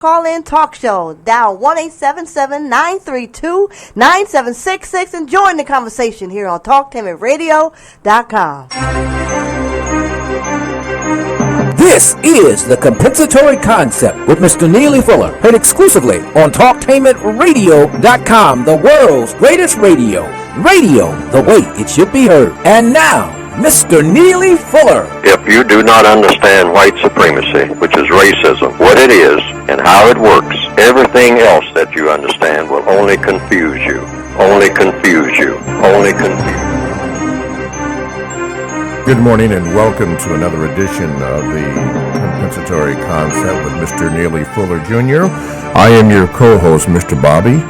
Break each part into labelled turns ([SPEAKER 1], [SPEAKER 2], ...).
[SPEAKER 1] Call-in talk show. Dial 1-877-932-9766 and join the conversation here on TalkTainmentRadio.com.
[SPEAKER 2] This is the Compensatory Concept with Mr. Neely Fuller, heard exclusively on TalkTainmentRadio.com, the world's greatest radio. Radio the way it should be heard. And now, Mr. Neely Fuller.
[SPEAKER 3] If you do not understand white supremacy, which is racism, what it is and how it works, everything else that you understand will only confuse you. Only confuse you. Only confuse you.
[SPEAKER 4] Good morning and welcome to another edition of the Compensatory Concept with Mr. Neely Fuller Jr. I am your co-host, Mr. Bobby,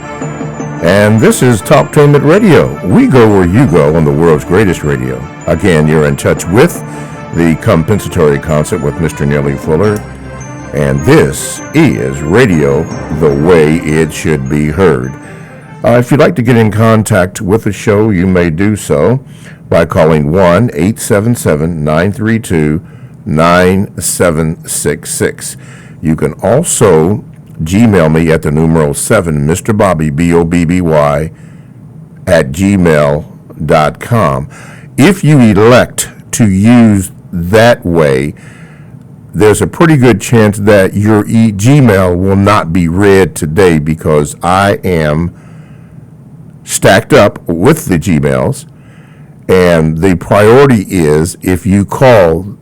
[SPEAKER 4] and this is Talktainment Radio. We go where you go on the world's greatest radio. Again, you're in touch with the Compensatory Concept with Mr. Neely Fuller, and this is radio the way it should be heard. If you'd like to get in contact with the show, you may do so by calling 1-877-932-9766. You can also Gmail me at the numeral 7, Mr. Bobby, B-O-B-B-Y, at gmail.com. If you elect to use that way, there's a pretty good chance that your Gmail will not be read today because I am stacked up with the Gmails, and the priority is if you call,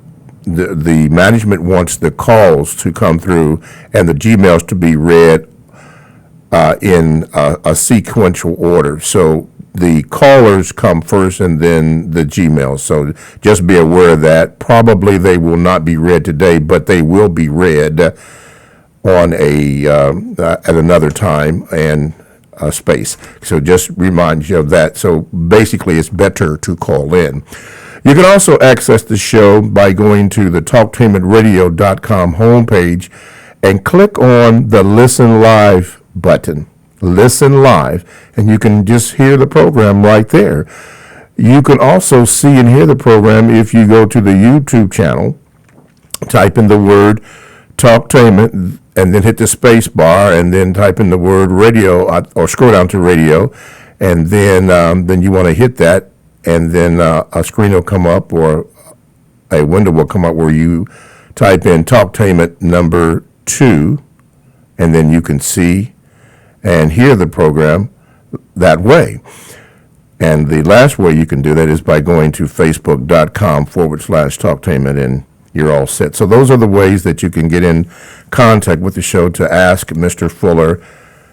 [SPEAKER 4] the management wants the calls to come through and the Gmails to be read in a sequential order. So the callers come first and then the Gmails. So just be aware of that. Probably they will not be read today, but they will be read on at another time and space. So just remind you of that. So basically it's better to call in. You can also access the show by going to the TalkTainmentRadio.com homepage and click on the Listen Live button. Listen Live, and you can just hear the program right there. You can also see and hear the program if you go to the YouTube channel, type in the word Talktainment, and then hit the space bar, and then type in the word radio, or scroll down to radio, and then you want to hit that, and then a screen will come up or a window will come up where you type in Talktainment number 2, and then you can see and hear the program that way. And the last way you can do that is by going to facebook.com/Talktainment, and you're all set. So those are the ways that you can get in contact with the show to ask Mr. Fuller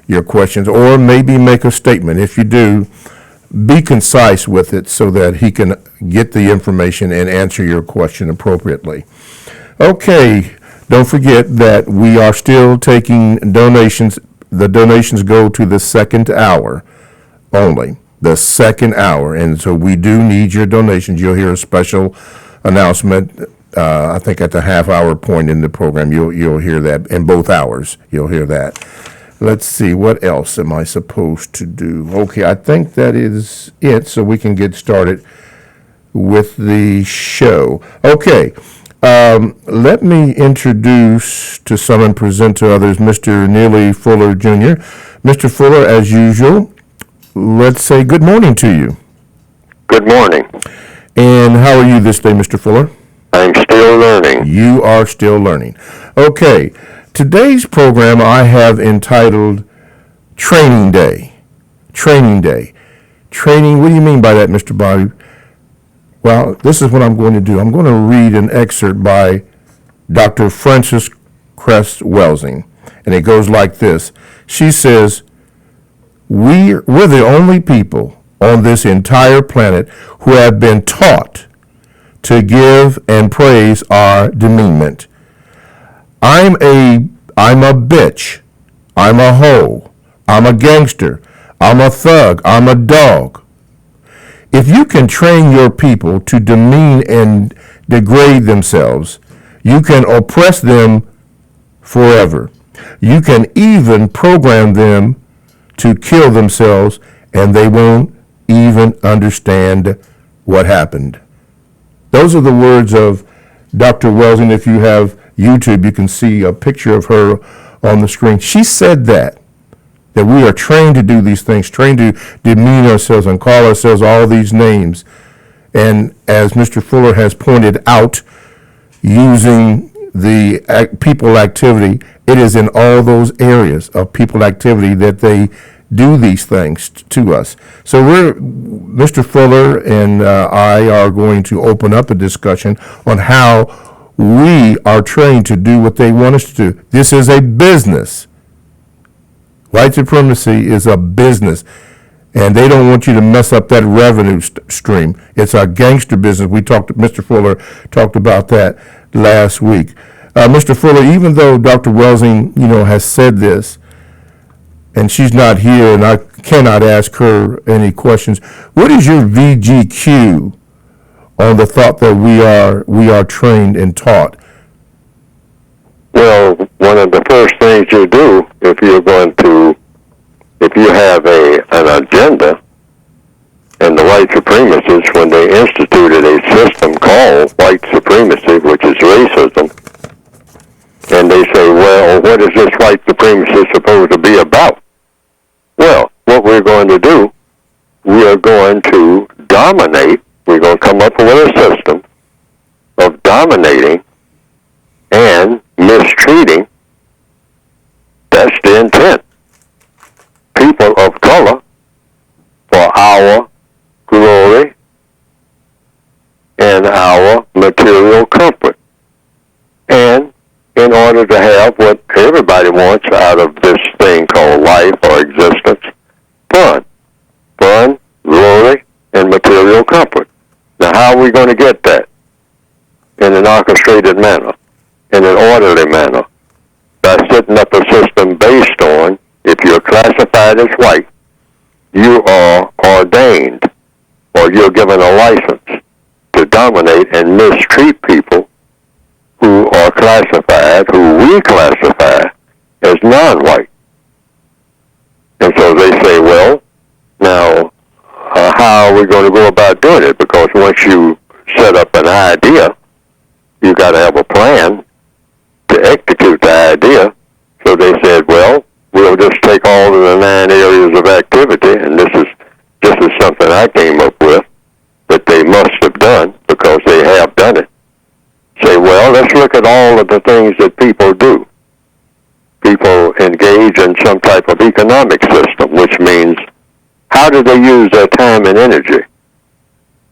[SPEAKER 4] your questions or maybe make a statement. If you do, be concise with it so that he can get the information and answer your question appropriately. Okay, don't forget that we are still taking donations. The donations go to the second hour only, the second hour. And so we do need your donations. You'll hear a special announcement, I think at the half-hour point in the program. You'll hear that in both hours. You'll hear that. Let's see, what else am I supposed to do? Okay, I think that is it, so we can get started with the show. Okay, let me introduce to some and present to others Mr. Neely Fuller Jr. Mr. Fuller, as usual, let's say good morning to you.
[SPEAKER 3] Good morning.
[SPEAKER 4] And how are you this day, Mr. Fuller?
[SPEAKER 3] I'm still learning.
[SPEAKER 4] You are still learning. Okay. Today's program I have entitled Training Day. Training Day. Training, what do you mean by that, Mr. Bobby? Well, this is what I'm going to do. I'm going to read an excerpt by Dr. Frances Cress Welsing, and it goes like this. She says, we're the only people on this entire planet who have been taught to give and praise our demeanment. I'm a bitch, I'm a hoe, I'm a gangster, I'm a thug, I'm a dog. If you can train your people to demean and degrade themselves, you can oppress them forever. You can even program them to kill themselves, and they won't even understand what happened. Those are the words of Dr. Welsing. If you have YouTube, you can see a picture of her on the screen. She said that we are trained to do these things, trained to demean ourselves and call ourselves all these names. And as Mr. Fuller has pointed out, using the people activity, it is in all those areas of people activity that they do these things to us. So Mr. Fuller and I are going to open up a discussion on how we are trained to do what they want us to do. This is a business. White supremacy is a business, and they don't want you to mess up that revenue stream. It's a gangster business. Mr. Fuller talked about that last week. Mr. Fuller, even though Dr. Welsing, has said this, and she's not here, and I cannot ask her any questions, what is your VGQ on the thought that we are trained and taught?
[SPEAKER 3] Well, one of the first things you do if you have an agenda, and the white supremacists, when they instituted a system called white supremacy, which is racism, and they say, well, what is this white supremacy supposed to be about? Well, what we're going to do, we are going to dominate. We're going to come up with a system of dominating and mistreating. That's the intent. People of color for our glory and our material comfort. And in order to have what everybody wants out of this thing called life or existence, fun, glory, and material comfort. Now, how are we going to get that? In an orchestrated manner, in an orderly manner, by setting up a system based on, if you're classified as white, you are ordained, or you're given a license to dominate and mistreat people who are classified, who we classify as non-white. And so they say, well, now, how are we going to go about doing it? Because once you set up an idea, you got to have a plan to execute the idea. So they said, well, we'll just take all of the 9 areas of activity, and this is something I came up with that they must have done because they have done it. Say, well, let's look at all of the things that people do. People engage in some type of economic system, which means how do they use their time and energy?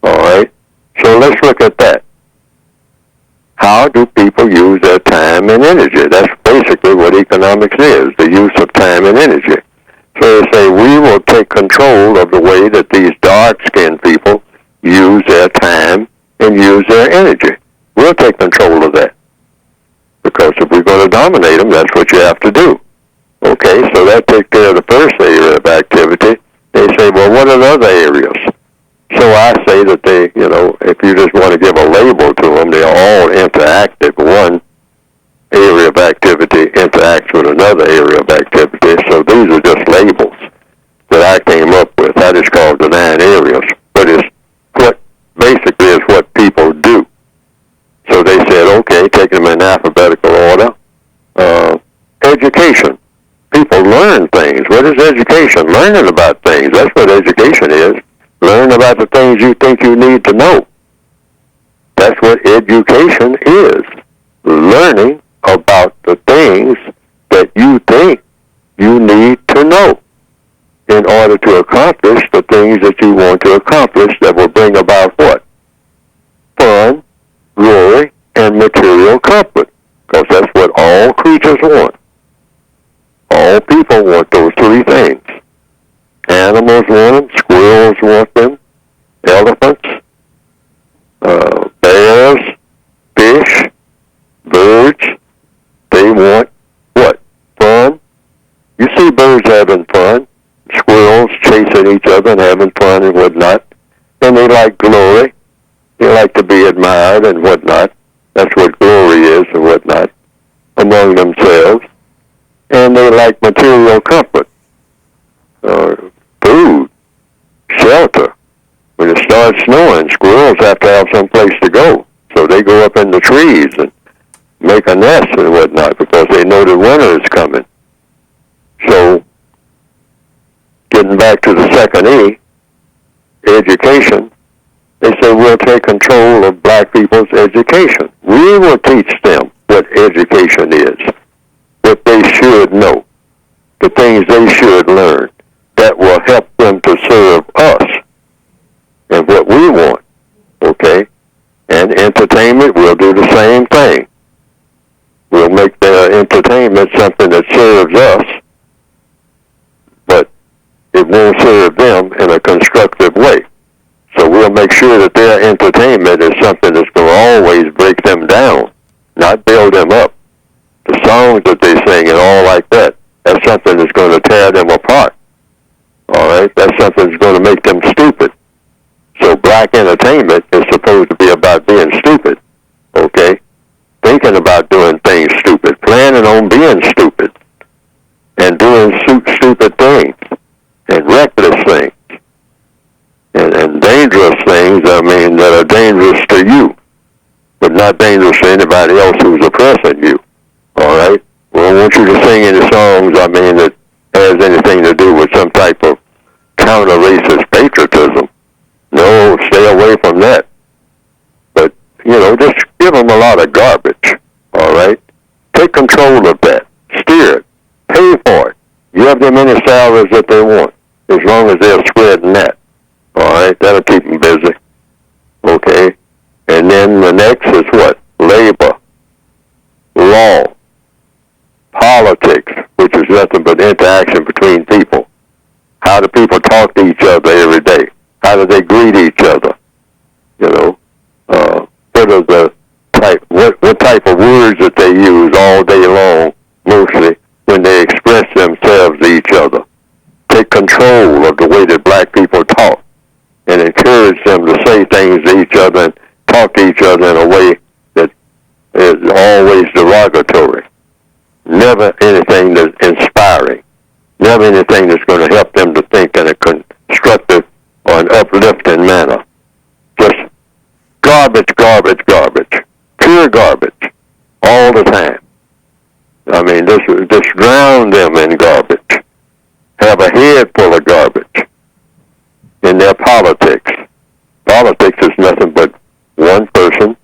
[SPEAKER 3] All right? So let's look at that. How do people use their time and energy? That's basically what economics is, the use of time and energy. So they say we will take control of the way that these dark-skinned people use their time and use their energy. We'll take control of that. Because if we're going to dominate them, that's what you have to do. Okay, so that takes care of the first area of activity. They say, well, what are the other areas? So I say that they, if you just want to give a label to them, they're all interactive. One area of activity interacts with another area of activity. So these are just labels that I came up with. I just called the 9 areas. But it's what basically is what people do. So they said, okay, taking them in alphabetical order. Education. People learn things. What is education? Learning about things. That's what education is. Learn about the things you think you need to know. That's what education is. Learning about the things that you think you need to know in order to accomplish the things that you want to accomplish that will bring about what? Fun, glory, and material comfort. Because that's what all creatures want. All people want those 3 things. Animals want them, squirrels want them, elephants, bears, fish, birds. They want what? Fun. You see birds having fun, squirrels chasing each other and having fun and whatnot. And they like glory. They like to be admired and whatnot. That's what glory is and whatnot among themselves. And they like material comfort, food, shelter. When it starts snowing, squirrels have to have some place to go. So they go up in the trees and make a nest and whatnot because they know the winter is coming. So, getting back to the second E, education, they say we'll take control of black people's education. We will teach them what education is, what they should know, the things they should learn that will help them to serve us and what we want, okay? And entertainment, we'll do the same thing. We'll make their entertainment something that serves us, but it won't serve them in a constructive way. So we'll make sure that their entertainment is something that's going to always break them down, not build them up. The songs that they sing and all like that, that's something that's going to tear them apart. All right? That's something that's going to make them stupid. So black entertainment is supposed to be about being stupid, okay? Thinking about doing things stupid, planning on being stupid, and doing stupid things, and reckless things, and dangerous things, I mean, that are dangerous to you, but not dangerous to anybody else who's oppressing you, all right? We don't want you to sing any songs, I mean, that has anything to do with some type of counter-racist patriotism. No, stay away from that. But, you know, just give them a lot of garbage, all right? Take control of that. Steer it. Pay for it. Give them any salaries that they want, as long as they're spreading that, all right? That'll keep them busy, okay? And then the next is what? Labor, law, politics, which is nothing but interaction between people. How do people talk to each other every day? How do they greet each other? You know, what are the what type of words that they use all day long, mostly, when they express themselves to each other? Take control of the way that black people talk and encourage them to say things to each other and talk to each other in a way that is always derogatory. Never anything that's inspiring. Never anything that's going to help them to think in a constructive or an uplifting manner. Just garbage, garbage, garbage. Pure garbage. All the time. I mean, just drown them in garbage. Have a head full of garbage in their politics. Politics is nothing but one person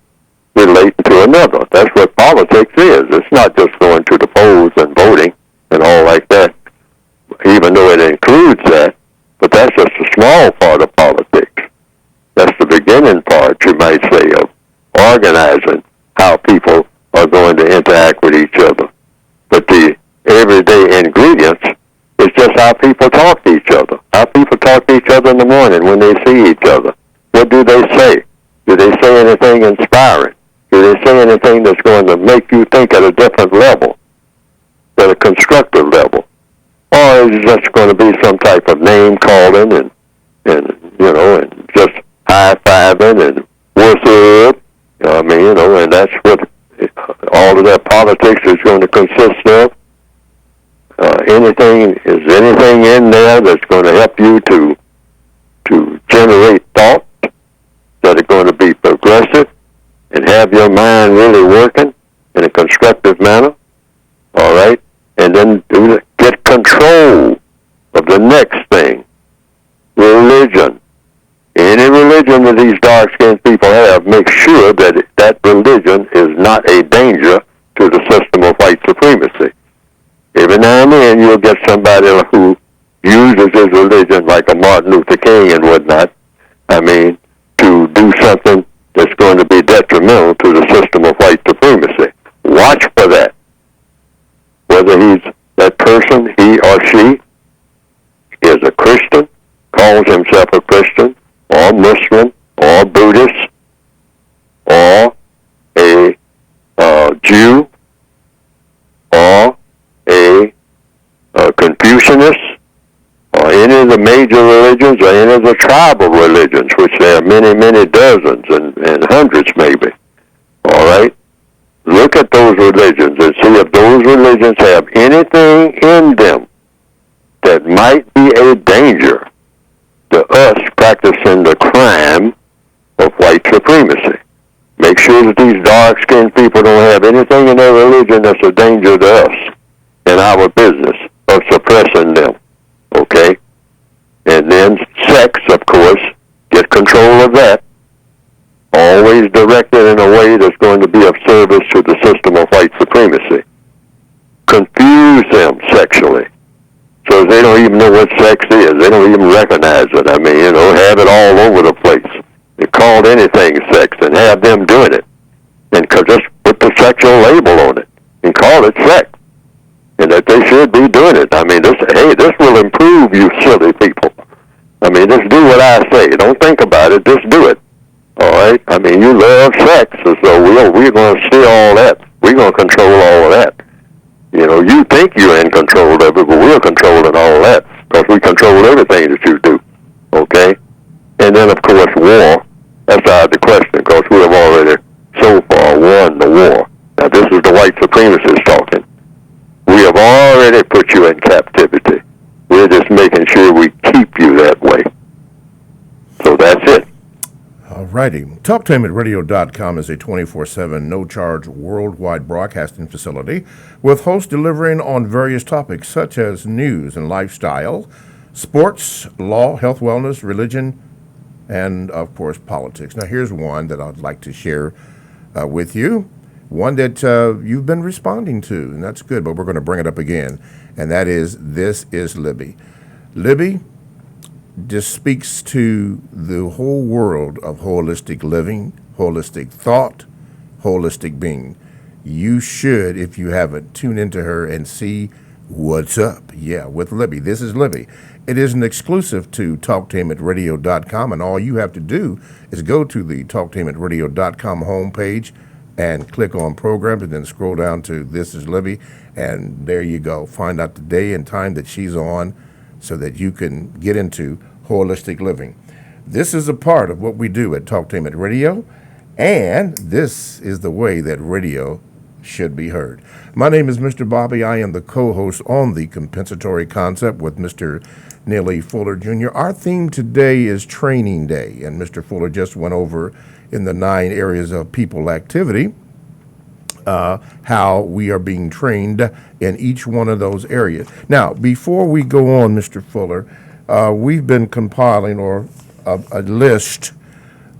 [SPEAKER 3] relating to another. That's what politics is. It's not just going to the polls and voting and all like that, even though it includes that, but that's just a small part of politics. That's the beginning part, you might say, of organizing how people are going to interact with each other. But the everyday ingredients is just how people talk to each other. How people talk to each other in the morning when they see each other. What do they say? Do they say anything inspiring? Do they say anything that's going to make you think at a different level, at a constructive level? Or is it just going to be some type of name calling and you know, and just high-fiving and what's up? I mean, you know, and that's what all of that politics is going to consist of. Is anything in there that's going to help you to generate thoughts that are going to be progressive and have your mind really working in a constructive manner? All right? And then get control of the next thing, religion. Any religion that these dark-skinned people have, make sure that that religion is not a danger to the system of white supremacy. Every now and then you'll get somebody who uses his religion, like a Martin Luther King and whatnot, I mean, to do something that's going to be detrimental to the system of white supremacy. Watch for that. Whether that person, he or she, is a Christian, calls himself a Christian, or Muslim, or Buddhist, or a Jew, or a Confucianist, or any of the major religions, or any of the tribal religions, which there are many, many dozens and hundreds maybe. All right? Look at those religions and see if those religions have anything in them that might be a danger to us practicing the crime of white supremacy. Make sure that these dark-skinned people don't have anything in their religion that's a danger to us in our business of suppressing them, okay? And then sex, of course, get control of that. Always directed in a way that's going to be of service to the system of white supremacy. Confuse them sexually, so they don't even know what sex is. They don't even recognize it. I mean, have it all over the place. They call anything sex and have them doing it. And just put the sexual label on it and call it sex. And that they should be doing it. I mean, this will improve you silly people. I mean, just do what I say. Don't think about it. Just do it. All right? I mean, you love sex, so we're going to steal all that. We're going to control all of that. You think you're in control of it, but we're controlling all that because we control everything that you do. Okay? And then, of course, war. That's out of the question because we have already so far won the war. Now, this is the white supremacists talking. We have already put you in captivity. We're just making sure we keep you that way. So that's it.
[SPEAKER 4] All righty. TalkTameRadio.com is a 24/7, no-charge worldwide broadcasting facility with hosts delivering on various topics such as news and lifestyle, sports, law, health, wellness, religion, and, of course, politics. Now, here's one that I'd like to share with you, one that you've been responding to, and that's good, but we're going to bring it up again, and that is, This is Libby. Libby just speaks to the whole world of holistic living, holistic thought, holistic being. You should, if you haven't, tune into her and see what's up. Yeah, with Libby. This is Libby. It is an exclusive to TalkTameRadio.com, and all you have to do is go to the TalkTameRadio.com homepage and click on programs and then scroll down to This is Libby, and there you go. Find out the day and time that she's on so that you can get into holistic living. This is a part of what we do at Talktainment Radio, and this is the way that radio should be heard. My name is Mr. Bobby. I am the co-host on the Compensatory Concept with Mr. Neely Fuller Jr. Our theme today is Training Day, and Mr. Fuller just went over in the 9 areas of people activity how we are being trained in each one of those areas. Now, before we go on, Mr. Fuller, we've been compiling a list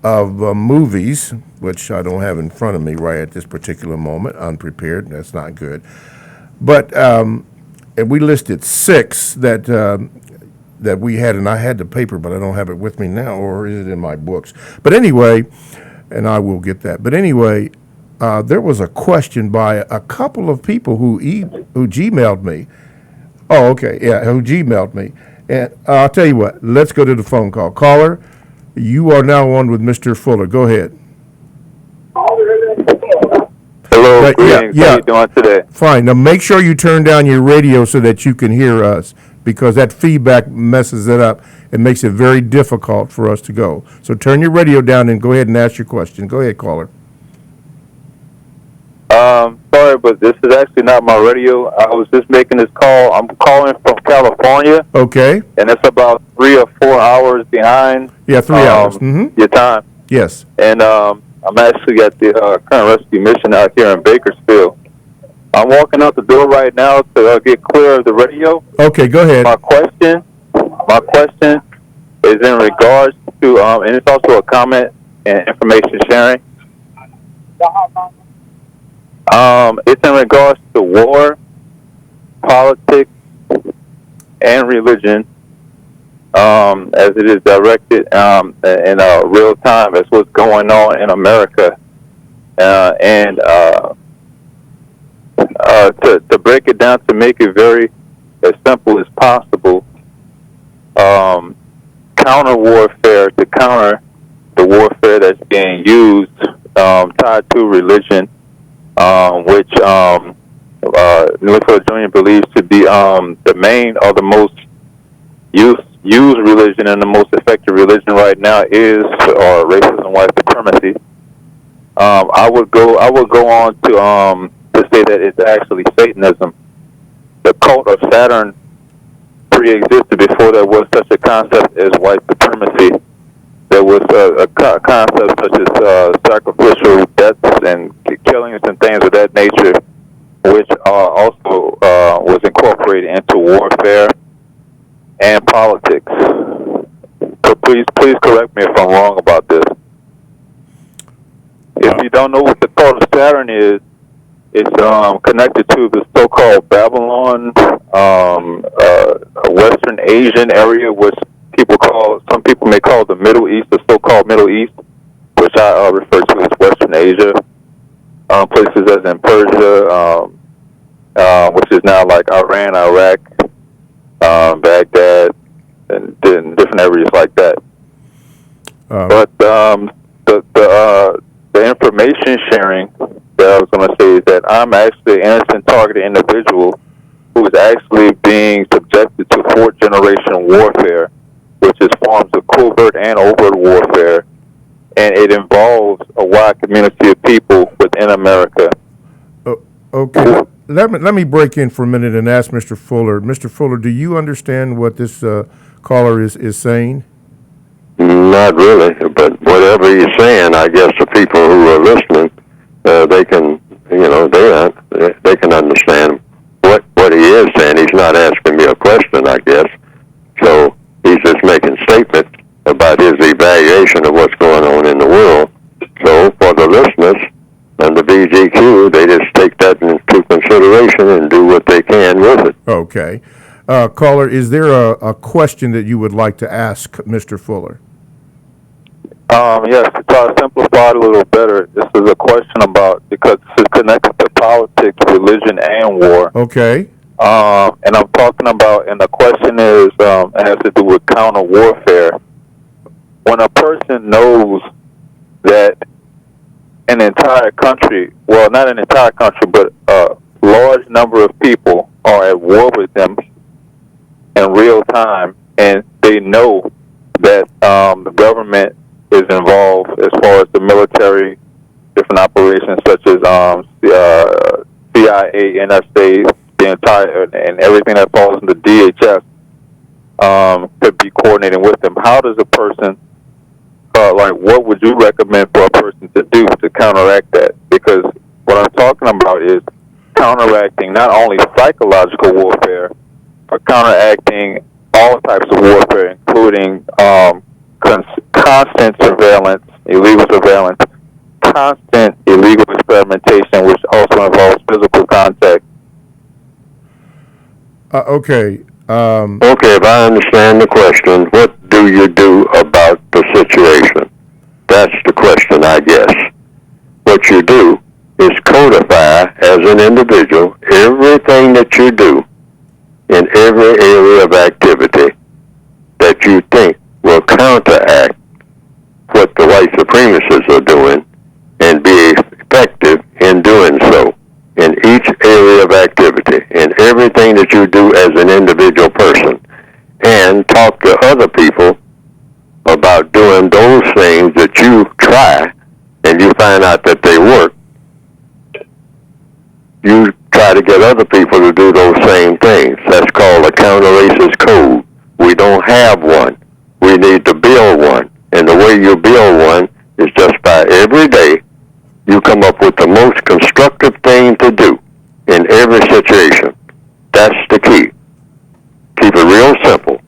[SPEAKER 4] of movies, which I don't have in front of me right at this particular moment, unprepared. That's not good. But and we listed 6 that we had, and I had the paper, but I don't have it with me now, or is it in my books? But anyway, and I will get that. But anyway, there was a question by a couple of people who Gmailed me. Oh, okay, yeah, who Gmailed me. And I'll tell you what, let's go to the phone call. Caller, you are now on with Mr. Fuller. Go ahead.
[SPEAKER 5] Hello, greetings.
[SPEAKER 4] Yeah.
[SPEAKER 5] How you doing today?
[SPEAKER 4] Fine. Now make sure you turn down your radio so that you can hear us, because that feedback messes it up. It makes it very difficult for us to go. So turn your radio down and go ahead and ask your question. Go ahead, caller.
[SPEAKER 5] Sorry, but this is actually not my radio. I was just making this call. I'm calling from California.
[SPEAKER 4] Okay.
[SPEAKER 5] And it's about 3 or 4 hours behind.
[SPEAKER 4] Yeah, 3 hours. Mm-hmm.
[SPEAKER 5] Your time.
[SPEAKER 4] Yes.
[SPEAKER 5] And I'm actually at the current rescue mission out here in Bakersfield. I'm walking out the door right now to get clear of the radio.
[SPEAKER 4] Okay, go ahead.
[SPEAKER 5] My question is in regards to, and it's also a comment and information sharing. It's in regards to war, politics, and religion, as it is directed in real time as what's going on in America. And to break it down, to make it very as simple as possible, counter warfare, to counter the warfare that's being used tied to religion, which Neely Jr. believes to be the main or the most used religion and the most effective religion right now is racism and white supremacy. I would go on to say that it's actually Satanism. The cult of Saturn pre-existed before there was such a concept as white supremacy. There was a concept such as sacrificial and killings and things of that nature, which also was incorporated into warfare and politics. So please correct me if I'm wrong about this. If you don't know what the cult of Saturn is, it's connected to the so-called Babylon, Western Asian area, which some people may call the Middle East, the so-called Middle East, which I refer to as Western Asia. Places as in Persia, which is now like Iran, Iraq, Baghdad, and different areas like that. But the information sharing that I was going to say is that I'm actually an innocent targeted individual who is actually being subjected to fourth-generation warfare, which is forms of covert and overt warfare, and it involves a wide community of people within America.
[SPEAKER 4] Okay, let me break in for a minute and ask Mr. Fuller. Mr. Fuller, do you understand what this caller is saying?
[SPEAKER 3] Not really, but whatever he's saying, I guess the people who are listening, they can, they can understand what he is saying. He's not asking me a question, I guess. So he's just making statements about his evaluation of what's going on in the world. So for the listeners and the BGQ, they just take that into consideration and do what they can with it.
[SPEAKER 4] Okay. Caller, is there a question that you would like to ask Mr. Fuller?
[SPEAKER 5] Yes, to try to simplify it a little better, this is a question about, because it's connected to politics, religion, and war.
[SPEAKER 4] Okay.
[SPEAKER 5] And I'm talking about, and the question is, it has to do with counter warfare. When a person knows that an entire country, well, not an entire country, but a large number of people are at war with them in real time, and they know that the government is involved as far as the military, different operations such as CIA, NSA, the entire, and everything that falls into DHS could be coordinating with them. How does a person, what would you recommend for a person to do to counteract that? Because what I'm talking about is counteracting not only psychological warfare, but counteracting all types of warfare, including constant surveillance, illegal surveillance, constant illegal experimentation, which also involves physical contact.
[SPEAKER 4] Okay.
[SPEAKER 3] Okay, if I understand the question, what do you do about the situation? That's the question, I guess. What you do is codify as an individual everything that you do in every area of activity that you think will counteract what the white supremacists are doing and be effective in doing so in each area of activity, in everything that you do as an individual person, and talk to other people about doing those things that you try and you find out that they work. You try to get other people to do those same things. That's called a counter-racist code. We don't have one. We need to build one. And the way you build one is just by every day you come up with the most constructive thing to do in every situation. That's the key. Keep it real simple.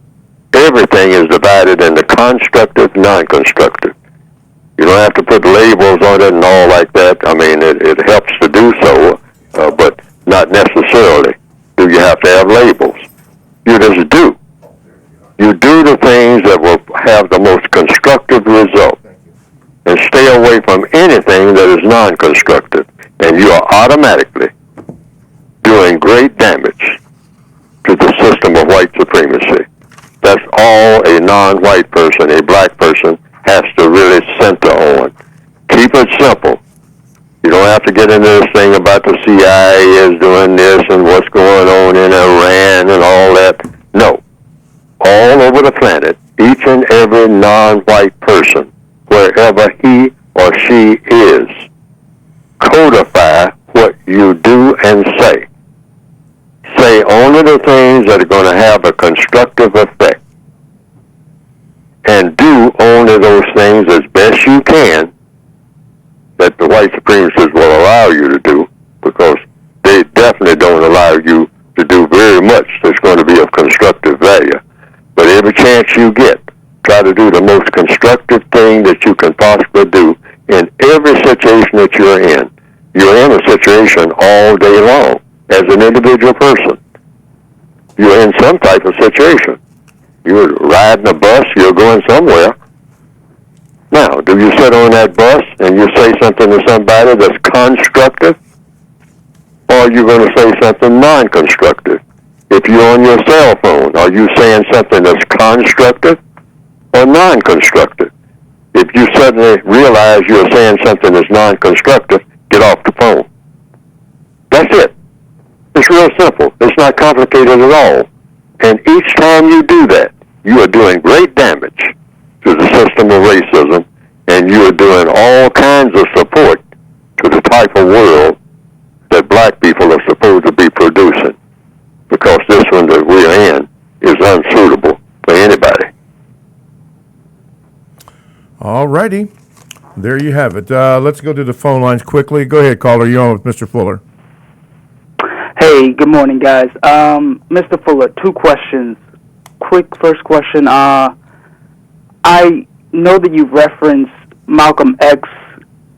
[SPEAKER 3] Everything is divided into constructive, non-constructive. You don't have to put labels on it and all like that. I mean, it helps to do so, but not necessarily do you have to have labels. You just do. You do the things that will have the most constructive result, and stay away from anything that is non-constructive, and you are automatically doing great damage to the system of white supremacy. That's all a non-white person, a black person, has to really center on. Keep it simple. You don't have to get into this thing about the CIA is doing this and what's going on in Iran and all that. No. All over the planet, each and every non-white person, wherever he or she is, codify what you do and say. Say only the things that are going to have a constructive effect. And do only those things as best you can that the white supremacists will allow you to do, because they definitely don't allow you to do very much that's going to be of constructive value. But every chance you get, try to do the most constructive thing that you can possibly do in every situation that you're in. You're in a situation all day long as an individual person. You're in some type of situation. You're riding a bus, you're going somewhere. Now, do you sit on that bus and you say something to somebody that's constructive, or are you going to say something non-constructive? If you're on your cell phone, are you saying something that's constructive or non-constructive? If you suddenly realize you're saying something that's non-constructive, get off the phone. That's it. It's real simple. It's not complicated at all. And each time you do that, you are doing great damage to the system of racism, and you are doing all kinds of support to the type of world that black people are supposed to be producing, because this one that we're in is unsuitable for anybody.
[SPEAKER 4] All righty. There you have it. Let's go to the phone lines quickly. Go ahead, caller. You're on with Mr. Fuller.
[SPEAKER 6] Hey, good morning, guys. Mr. Fuller, 2 questions. Quick first question. I know that you've referenced Malcolm X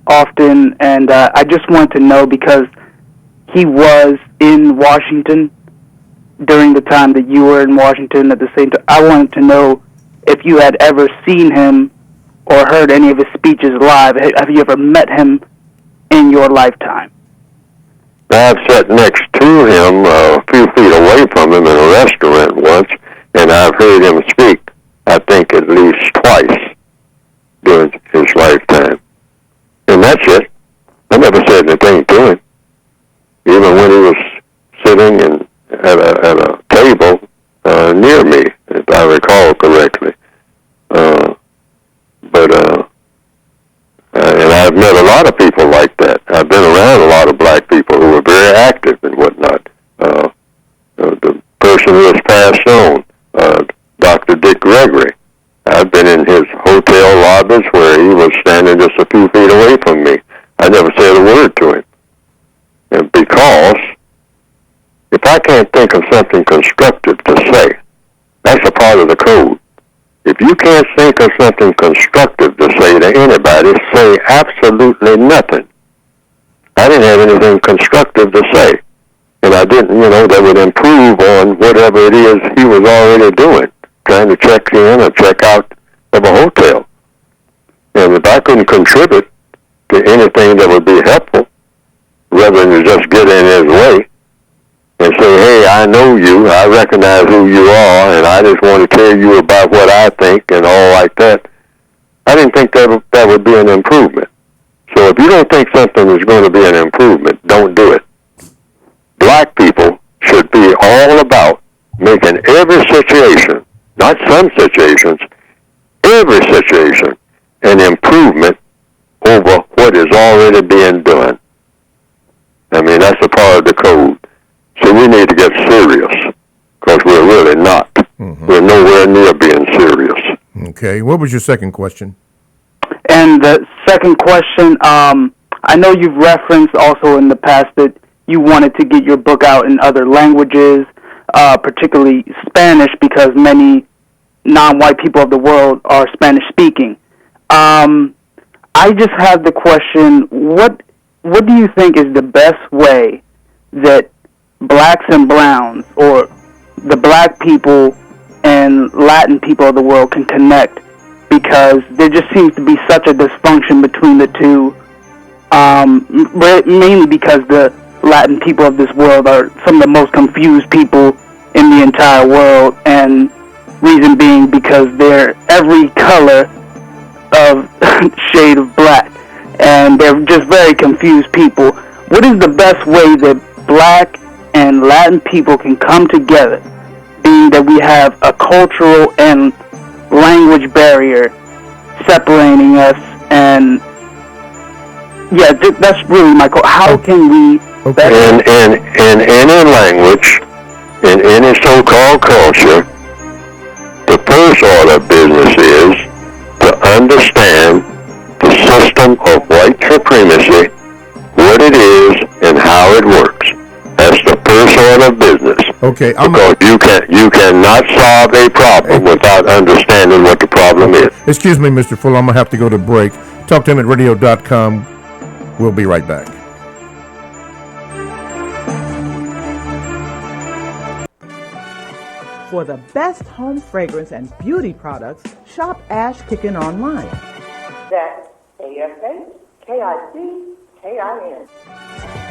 [SPEAKER 6] often, and I just want to know, because he was in Washington during the time that you were in Washington at the same time. I wanted to know if you had ever seen him or heard any of his speeches live. Have you ever met him in your lifetime?
[SPEAKER 3] I've sat next to him a few feet away from him in a restaurant once, and I've heard him speak, I think, at least twice during his lifetime. And that's it. I never said anything to him. Even when he was sitting at a table near me, if I recall correctly. And I've met a lot of people like that. I've been around a lot of black people who are very active and whatnot. The person who has passed on, Dr. Dick Gregory, I've been in his hotel lobbies where he was standing just a few feet away from me. I never said a word to him. And because if I can't think of something constructive to say, that's a part of the code. If you can't think of something constructive to say to anybody, say absolutely nothing. I didn't have anything constructive to say. And I didn't, that would improve on whatever it is he was already doing, trying to check in or check out of a hotel. And if I couldn't contribute to anything that would be helpful, rather than just get in his way and say, hey, I know you, I recognize who you are, and I just want to tell you about what I think and all like that, I didn't think that would be an improvement. So if you don't think something is going to be an improvement, don't do it. Black people should be all about making every situation, not some situations, every situation, an improvement over what is already being done. I mean, that's a part of the code. So we need to get serious, because we're really not. Mm-hmm. We're nowhere near being serious.
[SPEAKER 4] Okay. What was your second question?
[SPEAKER 6] And the second question, I know you've referenced also in the past that you wanted to get your book out in other languages, particularly Spanish, because many non-white people of the world are Spanish-speaking. I just have the question, what do you think is the best way that blacks and browns, or the black people and Latin people of the world, can connect? Because there just seems to be such a dysfunction between the two, mainly because the Latin people of this world are some of the most confused people in the entire world, and reason being because they're every color of shade of black, and they're just very confused people. What is the best way that black and Latin people can come together, being that we have a cultural and language barrier separating us? And yeah, that's really my question. How can we
[SPEAKER 3] in any language, in any so-called culture, the first order of business is to understand the system of white supremacy, what it is, and how it works. That's the first order of business.
[SPEAKER 4] Okay,
[SPEAKER 3] because you cannot solve a problem without understanding what the problem is.
[SPEAKER 4] Excuse me, Mr. Fuller, I'm going to have to go to break. Talk to him at radio.com. We'll be right back.
[SPEAKER 7] For the best home fragrance and beauty products, shop Ash Kickin' online.
[SPEAKER 8] That's ASHKICKIN.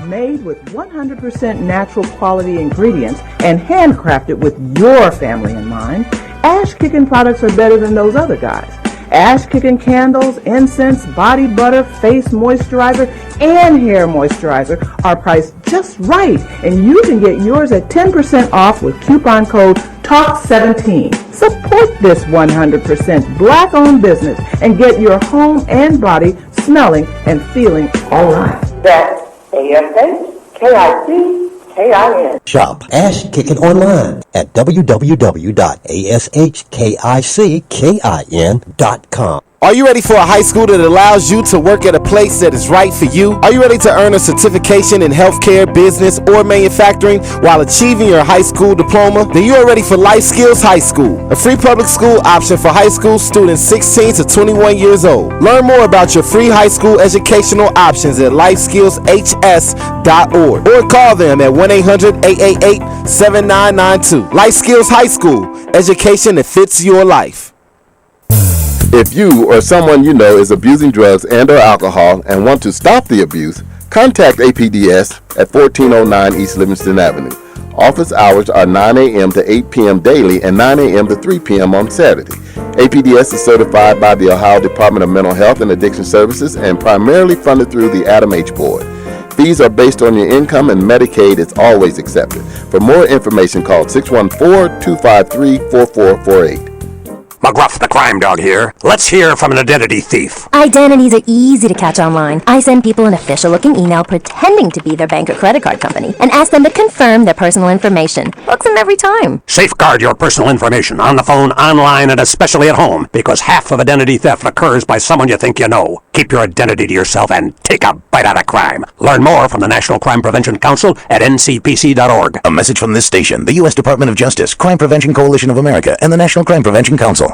[SPEAKER 7] Made with 100% natural quality ingredients and handcrafted with your family in mind, Ash Kickin' products are better than those other guys. Ash Kickin' candles, incense, body butter, face moisturizer, and hair moisturizer are priced just right, and you can get yours at 10% off with coupon code TALK17. Support this 100% black-owned business and get your home and body smelling and feeling all right.
[SPEAKER 8] That's ASHKICKIN.
[SPEAKER 9] Shop Ash Kickin' online at www.ashkickin.com.
[SPEAKER 10] Are you ready for a high school that allows you to work at a place that is right for you? Are you ready to earn a certification in healthcare, business, or manufacturing while achieving your high school diploma? Then you are ready for Life Skills High School, a free public school option for high school students 16 to 21 years old. Learn more about your free high school educational options at lifeskillshs.org or call them at 1-800-888-7992. Life Skills High School, education that fits your life.
[SPEAKER 11] If you or someone you know is abusing drugs and or alcohol and want to stop the abuse, contact APDS at 1409 East Livingston Avenue. Office hours are 9 a.m. to 8 p.m. daily and 9 a.m. to 3 p.m. on Saturday. APDS is certified by the Ohio Department of Mental Health and Addiction Services and primarily funded through the Adam H. Board. Fees are based on your income and Medicaid is always accepted. For more information, call 614-253-4448.
[SPEAKER 12] McGruff the Crime Dog here. Let's hear from an identity thief.
[SPEAKER 13] Identities are easy to catch online. I send people an official-looking email pretending to be their bank or credit card company and ask them to confirm their personal information. Works them every time.
[SPEAKER 12] Safeguard your personal information on the phone, online, and especially at home, because half of identity theft occurs by someone you think you know. Keep your identity to yourself and take a bite out of crime. Learn more from the National Crime Prevention Council at ncpc.org.
[SPEAKER 14] A message from this station, the U.S. Department of Justice, Crime Prevention Coalition of America, and the National Crime Prevention Council.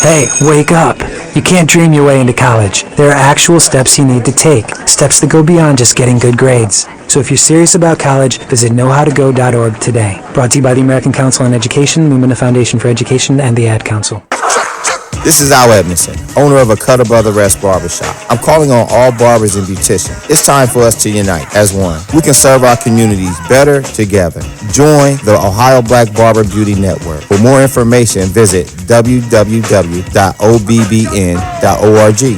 [SPEAKER 15] Hey, wake up. You can't dream your way into college. There are actual steps you need to take. Steps that go beyond just getting good grades. So if you're serious about college, visit knowhowtogo.org today. Brought to you by the American Council on Education, Lumina Foundation for Education, and the Ad Council.
[SPEAKER 16] This is Al Edmondson, owner of a Cutter Brother Rest Barbershop. I'm calling on all barbers and beauticians. It's time for us to unite as one. We can serve our communities better together. Join the Ohio Black Barber Beauty Network. For more information, visit www.obbn.org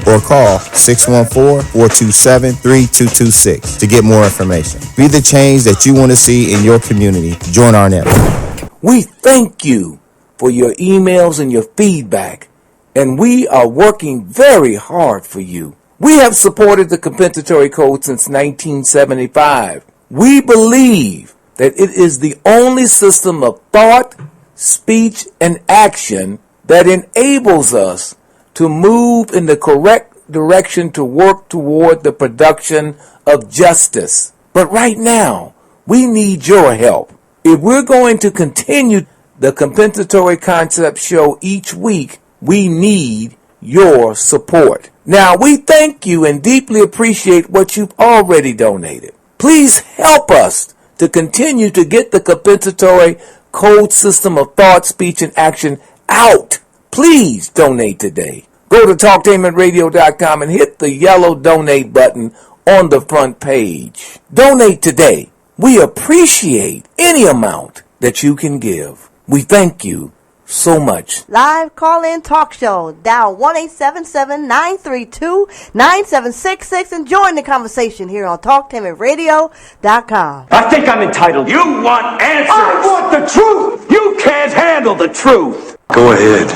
[SPEAKER 16] or call 614-427-3226 to get more information. Be the change that you want to see in your community. Join our network.
[SPEAKER 2] We thank you for your emails and your feedback, and we are working very hard for you. We have supported the Compensatory Code since 1975. We believe that it is the only system of thought, speech, and action that enables us to move in the correct direction to work toward the production of justice. But right now, we need your help. If we're going to continue the Compensatory Concept show each week, we need your support. Now, we thank you and deeply appreciate what you've already donated. Please help us to continue to get the Compensatory Code system of thought, speech, and action out. Please donate today. Go to TalkTainmentRadio.com and hit the yellow donate button on the front page. Donate today. We appreciate any amount that you can give. We thank you so much.
[SPEAKER 1] Live call-in talk show. Dial 1-877-932-9766 and join the conversation here on TalkTainmentRadio.com.
[SPEAKER 17] I think I'm entitled. You want answers. I want the truth. You can't handle the truth.
[SPEAKER 18] Go ahead.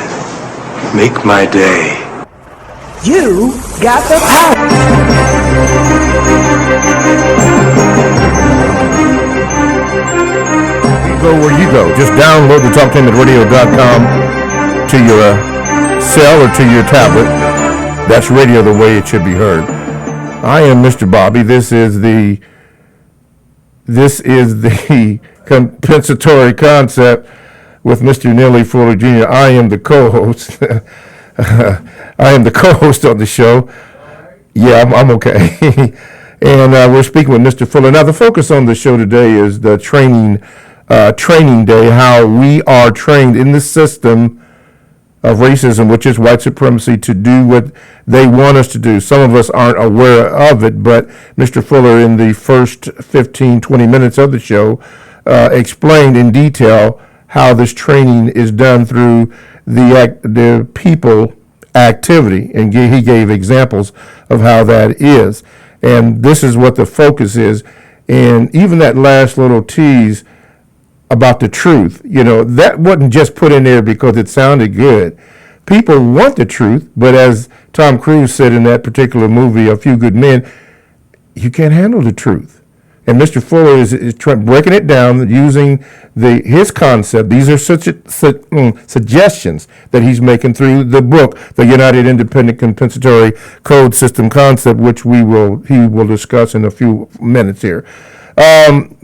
[SPEAKER 18] Make my day.
[SPEAKER 7] You got the power.
[SPEAKER 4] Go where you go. Just download the TalkTainmentRadio.com to your cell or to your tablet. That's radio the way it should be heard. I am Mr. Bobby. This is the Compensatory Concept with Mr. Neely Fuller Jr. I am the co-host. I am the co-host on the show. Yeah, I'm okay. And we're speaking with Mr. Fuller. Now, the focus on the show today is the training day, how we are trained in the system of racism, which is white supremacy, to do what they want us to do. Some of us aren't aware of it, but Mr. Fuller, in the first 15, 20 minutes of the show, explained in detail how this training is done through the people activity, and he gave examples of how that is. And this is what the focus is. And even that last little tease about the truth, that wasn't just put in there because it sounded good. People want the truth, but as Tom Cruise said in that particular movie, A Few Good Men, you can't handle the truth. And Mr. Fuller is breaking it down using his concept. These are suggestions that he's making through the book, The United Independent Compensatory Code System Concept, which he will discuss in a few minutes here.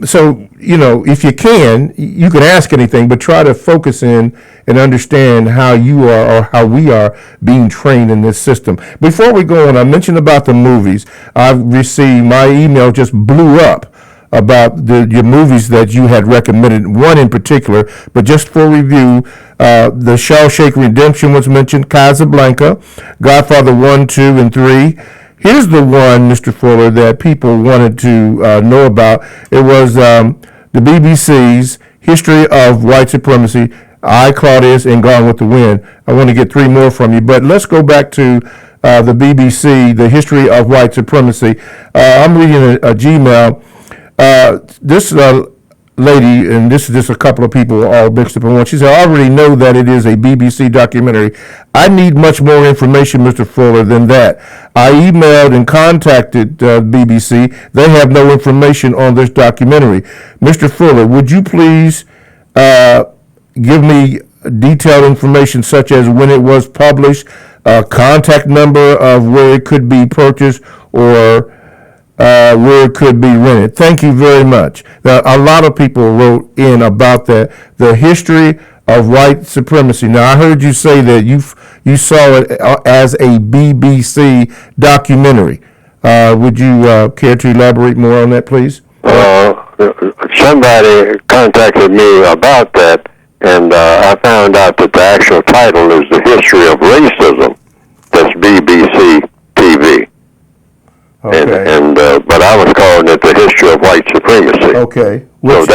[SPEAKER 4] So, if you can ask anything, but try to focus in and understand how you are, or how we are being trained in this system. Before we go on, I mentioned about the movies. I've received, my email just blew up about your movies that you had recommended, one in particular, but just for review, the Shawshank Redemption was mentioned, Casablanca, Godfather 1, 2, and 3. Here's the one, Mr. Fuller, that people wanted to know about. It was the BBC's History of White Supremacy, I, Claudius, and Gone with the Wind. I want to get 3 more from you, but let's go back to the BBC, the History of White Supremacy. I'm reading a Gmail. This lady, and this is just a couple of people all mixed up in one. She said, I already know that it is a BBC documentary. I need much more information, Mr. Fuller, than that. I emailed and contacted BBC. They have no information on this documentary. Mr. Fuller, would you please give me detailed information such as when it was published, contact number of where it could be purchased, or where it could be rented. Thank you very much. Now, a lot of people wrote in about that, the history of white supremacy. Now, I heard you say that you saw it as a BBC documentary. Would you care to elaborate more on that, please?
[SPEAKER 3] Somebody contacted me about that, and I found out that the actual title is The History of Racism. That's BBC TV. Okay. But I was calling it The History of White Supremacy.
[SPEAKER 4] Okay.
[SPEAKER 3] So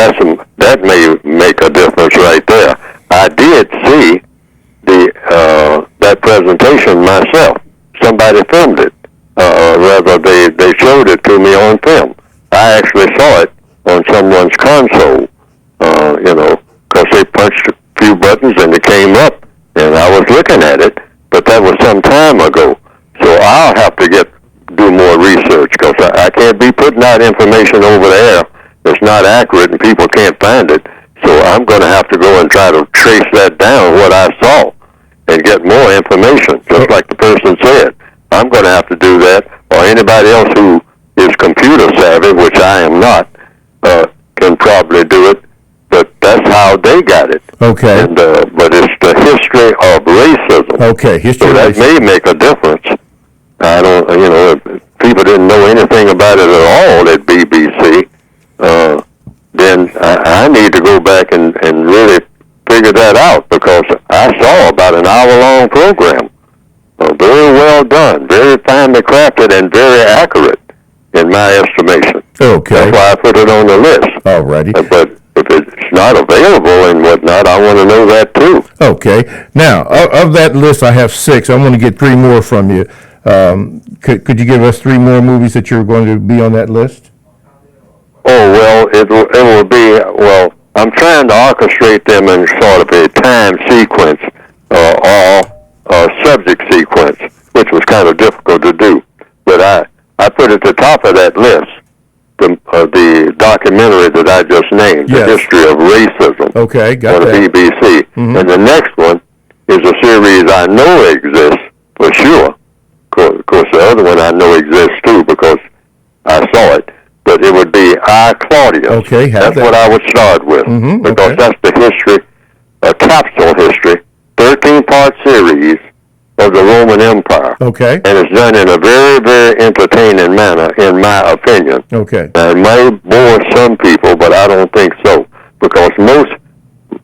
[SPEAKER 3] that may make a difference right there. I did see that presentation myself. Somebody filmed it. Rather, they showed it to me on film. I actually saw it on someone's console, because they punched a few buttons and it came up, and I was looking at it, but that was some time ago. So I'll have to do more research, because I can't be putting out information over there that's not accurate and people can't find it. So I'm going to have to go and try to trace that down, what I saw, and get more information, just like the person said. I'm going to have to do that, or anybody else who is computer savvy, which I am not, can probably do it, but that's how they got it.
[SPEAKER 4] Okay.
[SPEAKER 3] And, but it's the history of racism.
[SPEAKER 4] Okay, history
[SPEAKER 3] so that may make a difference. I don't, if people didn't know anything about it at all at BBC, then I need to go back and really figure that out, because I saw about an hour-long program. Very well done, very finely crafted, and very accurate, in my estimation.
[SPEAKER 4] Okay.
[SPEAKER 3] That's why I put it on the list.
[SPEAKER 4] Alrighty.
[SPEAKER 3] But if it's not available and whatnot, I want to know that too.
[SPEAKER 4] Okay. Now, of that list, I have 6. I want to get 3 more from you. Could you give us 3 more movies that you're going to be on that list?
[SPEAKER 3] Oh, well, it will be, I'm trying to orchestrate them in sort of a time sequence, or subject sequence, which was kind of difficult to do. But I put at the top of that list the documentary that I just named,
[SPEAKER 4] yes.
[SPEAKER 3] The History of Racism.
[SPEAKER 4] Okay, got
[SPEAKER 3] on the BBC. Mm-hmm. And the next one is a series I know exists for sure. Of course, the other one I know exists too, because I saw it, but it would be I, Claudius.
[SPEAKER 4] Okay,
[SPEAKER 3] that's what I would start with, because that's the history, a capsule history, 13-part series of the Roman Empire.
[SPEAKER 4] Okay.
[SPEAKER 3] And it's done in a very, very entertaining manner, in my opinion.
[SPEAKER 4] Okay.
[SPEAKER 3] Now, it may bore some people, but I don't think so, because most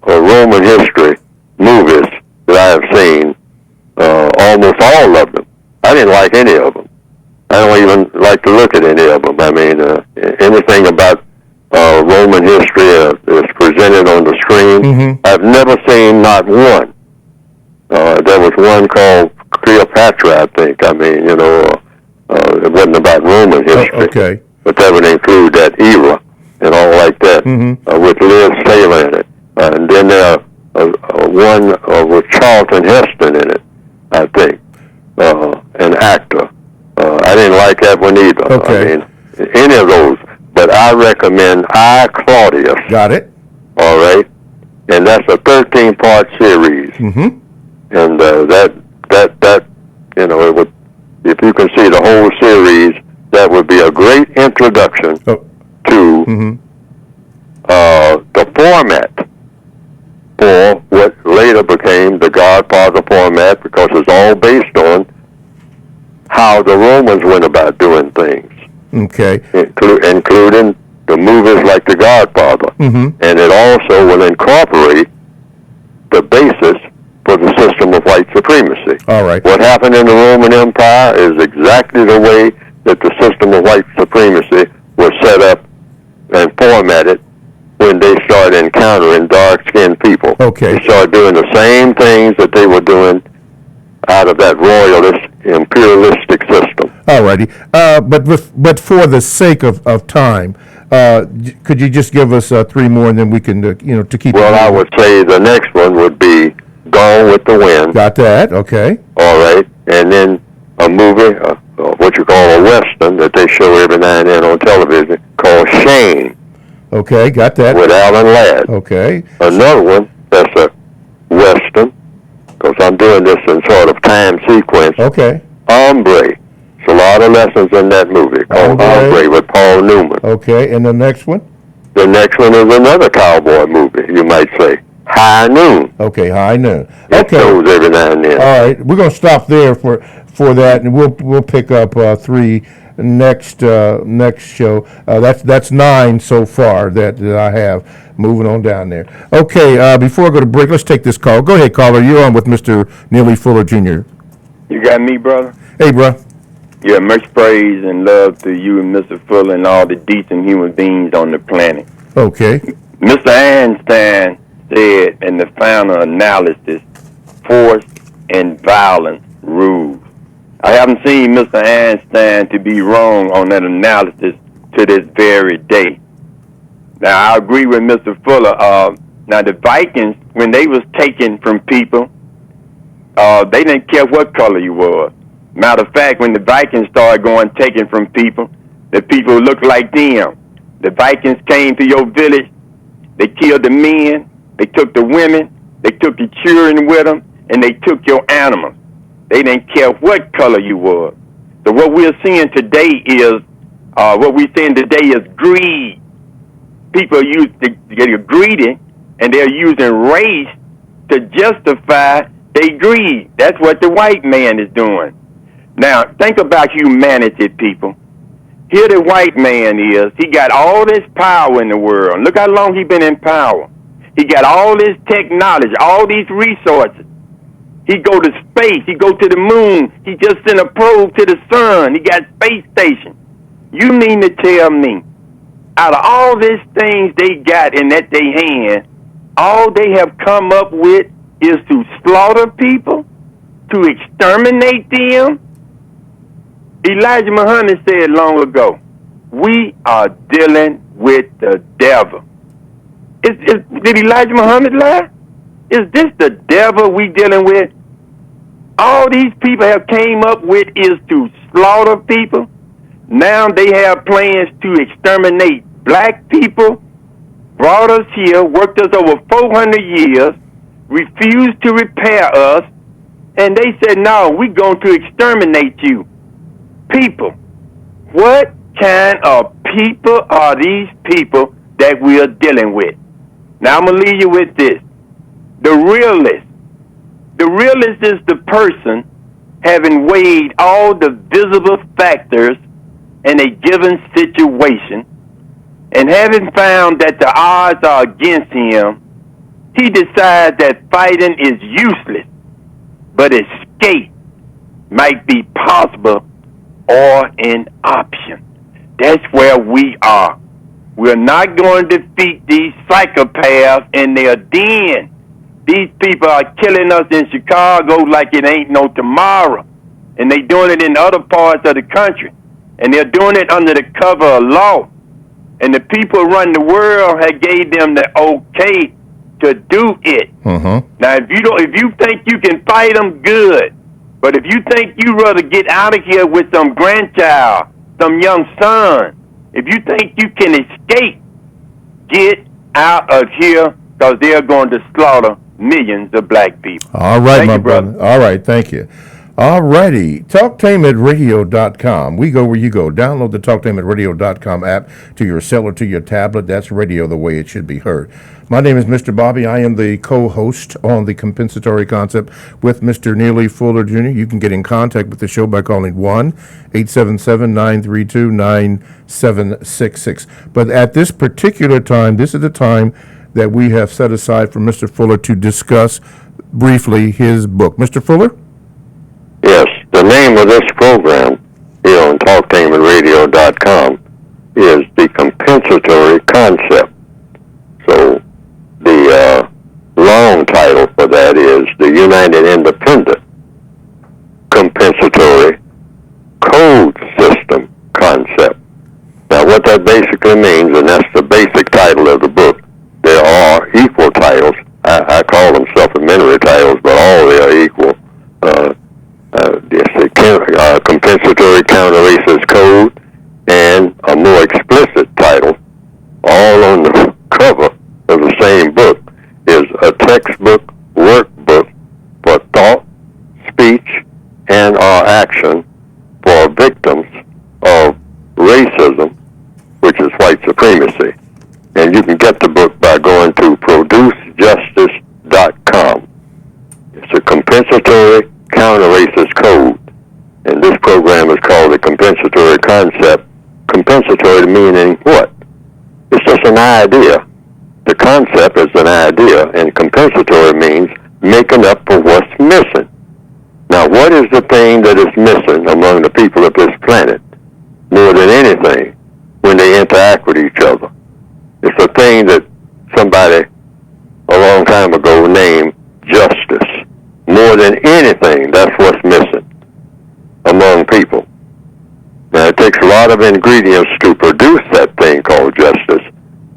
[SPEAKER 3] Roman history movies that I have seen, almost all of them, I didn't like any of them. I don't even like to look at any of them. I mean, anything about Roman history is presented on the screen. I've never seen not one. There was one called Cleopatra, I think. I mean, you know, it wasn't about Roman history.
[SPEAKER 4] Okay.
[SPEAKER 3] But that would include that era and all like that, with Liz Taylor in it. And then there one with Charlton Heston in it, I think, an actor. I didn't like that one either.
[SPEAKER 4] Okay.
[SPEAKER 3] I mean, any of those. But I recommend I, Claudius.
[SPEAKER 4] Got it.
[SPEAKER 3] All right. And that's a 13-part series. And that you know, it would, if you can see the whole series, that would be a great introduction to the format for what later became the Godfather format, because it's all based on how the Romans went about doing things.
[SPEAKER 4] Okay.
[SPEAKER 3] Including the movies like The Godfather. And it also will incorporate the basis for the system of white supremacy.
[SPEAKER 4] All right.
[SPEAKER 3] What happened in the Roman Empire is exactly the way that the system of white supremacy was set up and formatted when they started encountering dark-skinned people.
[SPEAKER 4] Okay.
[SPEAKER 3] They started doing the same things that they were doing out of that royalist, imperialistic system.
[SPEAKER 4] All righty. But for the sake of time, could you just give us 3 more, and then we can, to keep.
[SPEAKER 3] Well, I would say the next one would be Gone with the Wind.
[SPEAKER 4] Got that? Okay.
[SPEAKER 3] All right. And then a movie, what you call a Western, that they show every now and then on television, called Shane.
[SPEAKER 4] Okay, got that.
[SPEAKER 3] With Alan Ladd.
[SPEAKER 4] Okay.
[SPEAKER 3] Another one that's a Western, because I'm doing this in sort of time sequence.
[SPEAKER 4] Okay.
[SPEAKER 3] Hombre. There's a lot of lessons in that movie called Hombre with Paul Newman.
[SPEAKER 4] Okay, and the next one?
[SPEAKER 3] The next one is another cowboy movie, you might say. High Noon.
[SPEAKER 4] Okay, High Noon.
[SPEAKER 3] It shows every now and then.
[SPEAKER 4] All right, we're going to stop there for that, and we'll pick up 3 next show. That's 9 so far that I have. Moving on down there. Okay, before I go to break, let's take this call. Go ahead, caller. You're on with Mr. Neely Fuller Jr.
[SPEAKER 19] You got me, brother?
[SPEAKER 4] Hey, bro.
[SPEAKER 19] Yeah, much praise and love to you and Mr. Fuller and all the decent human beings on the planet.
[SPEAKER 4] Okay.
[SPEAKER 19] Mr. Einstein said in the final analysis, force and violence rules. I haven't seen Mr. Einstein to be wrong on that analysis to this very day. Now, I agree with Mr. Fuller. Now, the Vikings, when they was taken from people, they didn't care what color you were. Matter of fact, when the Vikings started going taken from people, the people looked like them. The Vikings came to your village, they killed the men, they took the women, they took the children with them, and they took your animals. They didn't care what color you were. So what we're seeing today is, greed. People get greedy, and they're using race to justify their greed. That's what the white man is doing. Now, think about humanity, people. Here the white man is. He got all this power in the world. Look how long he been in power. He got all this technology, all these resources. He go to space. He go to the moon. He just sent a probe to the sun. He got space station. You mean to tell me, out of all these things they got in that they hand, all they have come up with is to slaughter people, to exterminate them? Elijah Muhammad said long ago, we are dealing with the devil. Did Elijah Muhammad lie? Is this the devil we dealing with? All these people have came up with is to slaughter people. Now they have plans to exterminate black people, brought us here, worked us over 400 years, refused to repair us, and they said, no, we're going to exterminate you. People, what kind of people are these people that we are dealing with? Now, I'm going to leave you with this. The realist. The realist is the person having weighed all the visible factors in a given situation and having found that the odds are against him, he decides that fighting is useless, but escape might be possible or an option. That's where we are. We're not going to defeat these psychopaths in their den. These people are killing us in Chicago like it ain't no tomorrow. And they doing it in other parts of the country. And they're doing it under the cover of law. And the people running the world have gave them the okay to do it.
[SPEAKER 4] Mm-hmm.
[SPEAKER 19] Now, if you think you can fight them, good. But if you think you rather get out of here with some grandchild, some young son, if you think you can escape, get out of here, because they're going to slaughter millions of black people.
[SPEAKER 4] All right,
[SPEAKER 19] Thank
[SPEAKER 4] my
[SPEAKER 19] you,
[SPEAKER 4] brother. All right, thank you. All righty. TalkTameAtRadio.com. We go where you go. Download the TalkTameAtRadio.com app to your cell or to your tablet. That's radio the way it should be heard. My name is Mr. Bobby. I am the co-host on the Compensatory Concept with Mr. Neely Fuller Jr. You can get in contact with the show by calling 1-877-932-9766. But at this particular time, this is the time that we have set aside for Mr. Fuller to discuss briefly his book. Mr. Fuller?
[SPEAKER 3] Yes, the name of this program here on TalkTameAtRadio.com is the Compensatory Concept. So the long title for that is the United Independent Compensatory Code System Concept. Now, what that basically means, and that's the basic title of the book, there are equal titles. I call them supplementary titles, but all they are equal. It's the Compensatory Counter-Racist Code, and a more explicit title, all on the cover of the same book, is a textbook workbook for thought, speech, and or action for victims of racism, which is white supremacy. And you can get the book by going to producejustice.com. It's a compensatory counter-racist code. And this program is called the Compensatory Concept. Compensatory meaning what? It's just an idea. The concept is an idea, and compensatory means making up for what's missing. Now, what is the thing that is missing among the people of this planet more than anything when they interact with each other? It's a thing that somebody a long time ago named justice. More than anything, that's what's missing among people. Now, it takes a lot of ingredients to produce that thing called justice,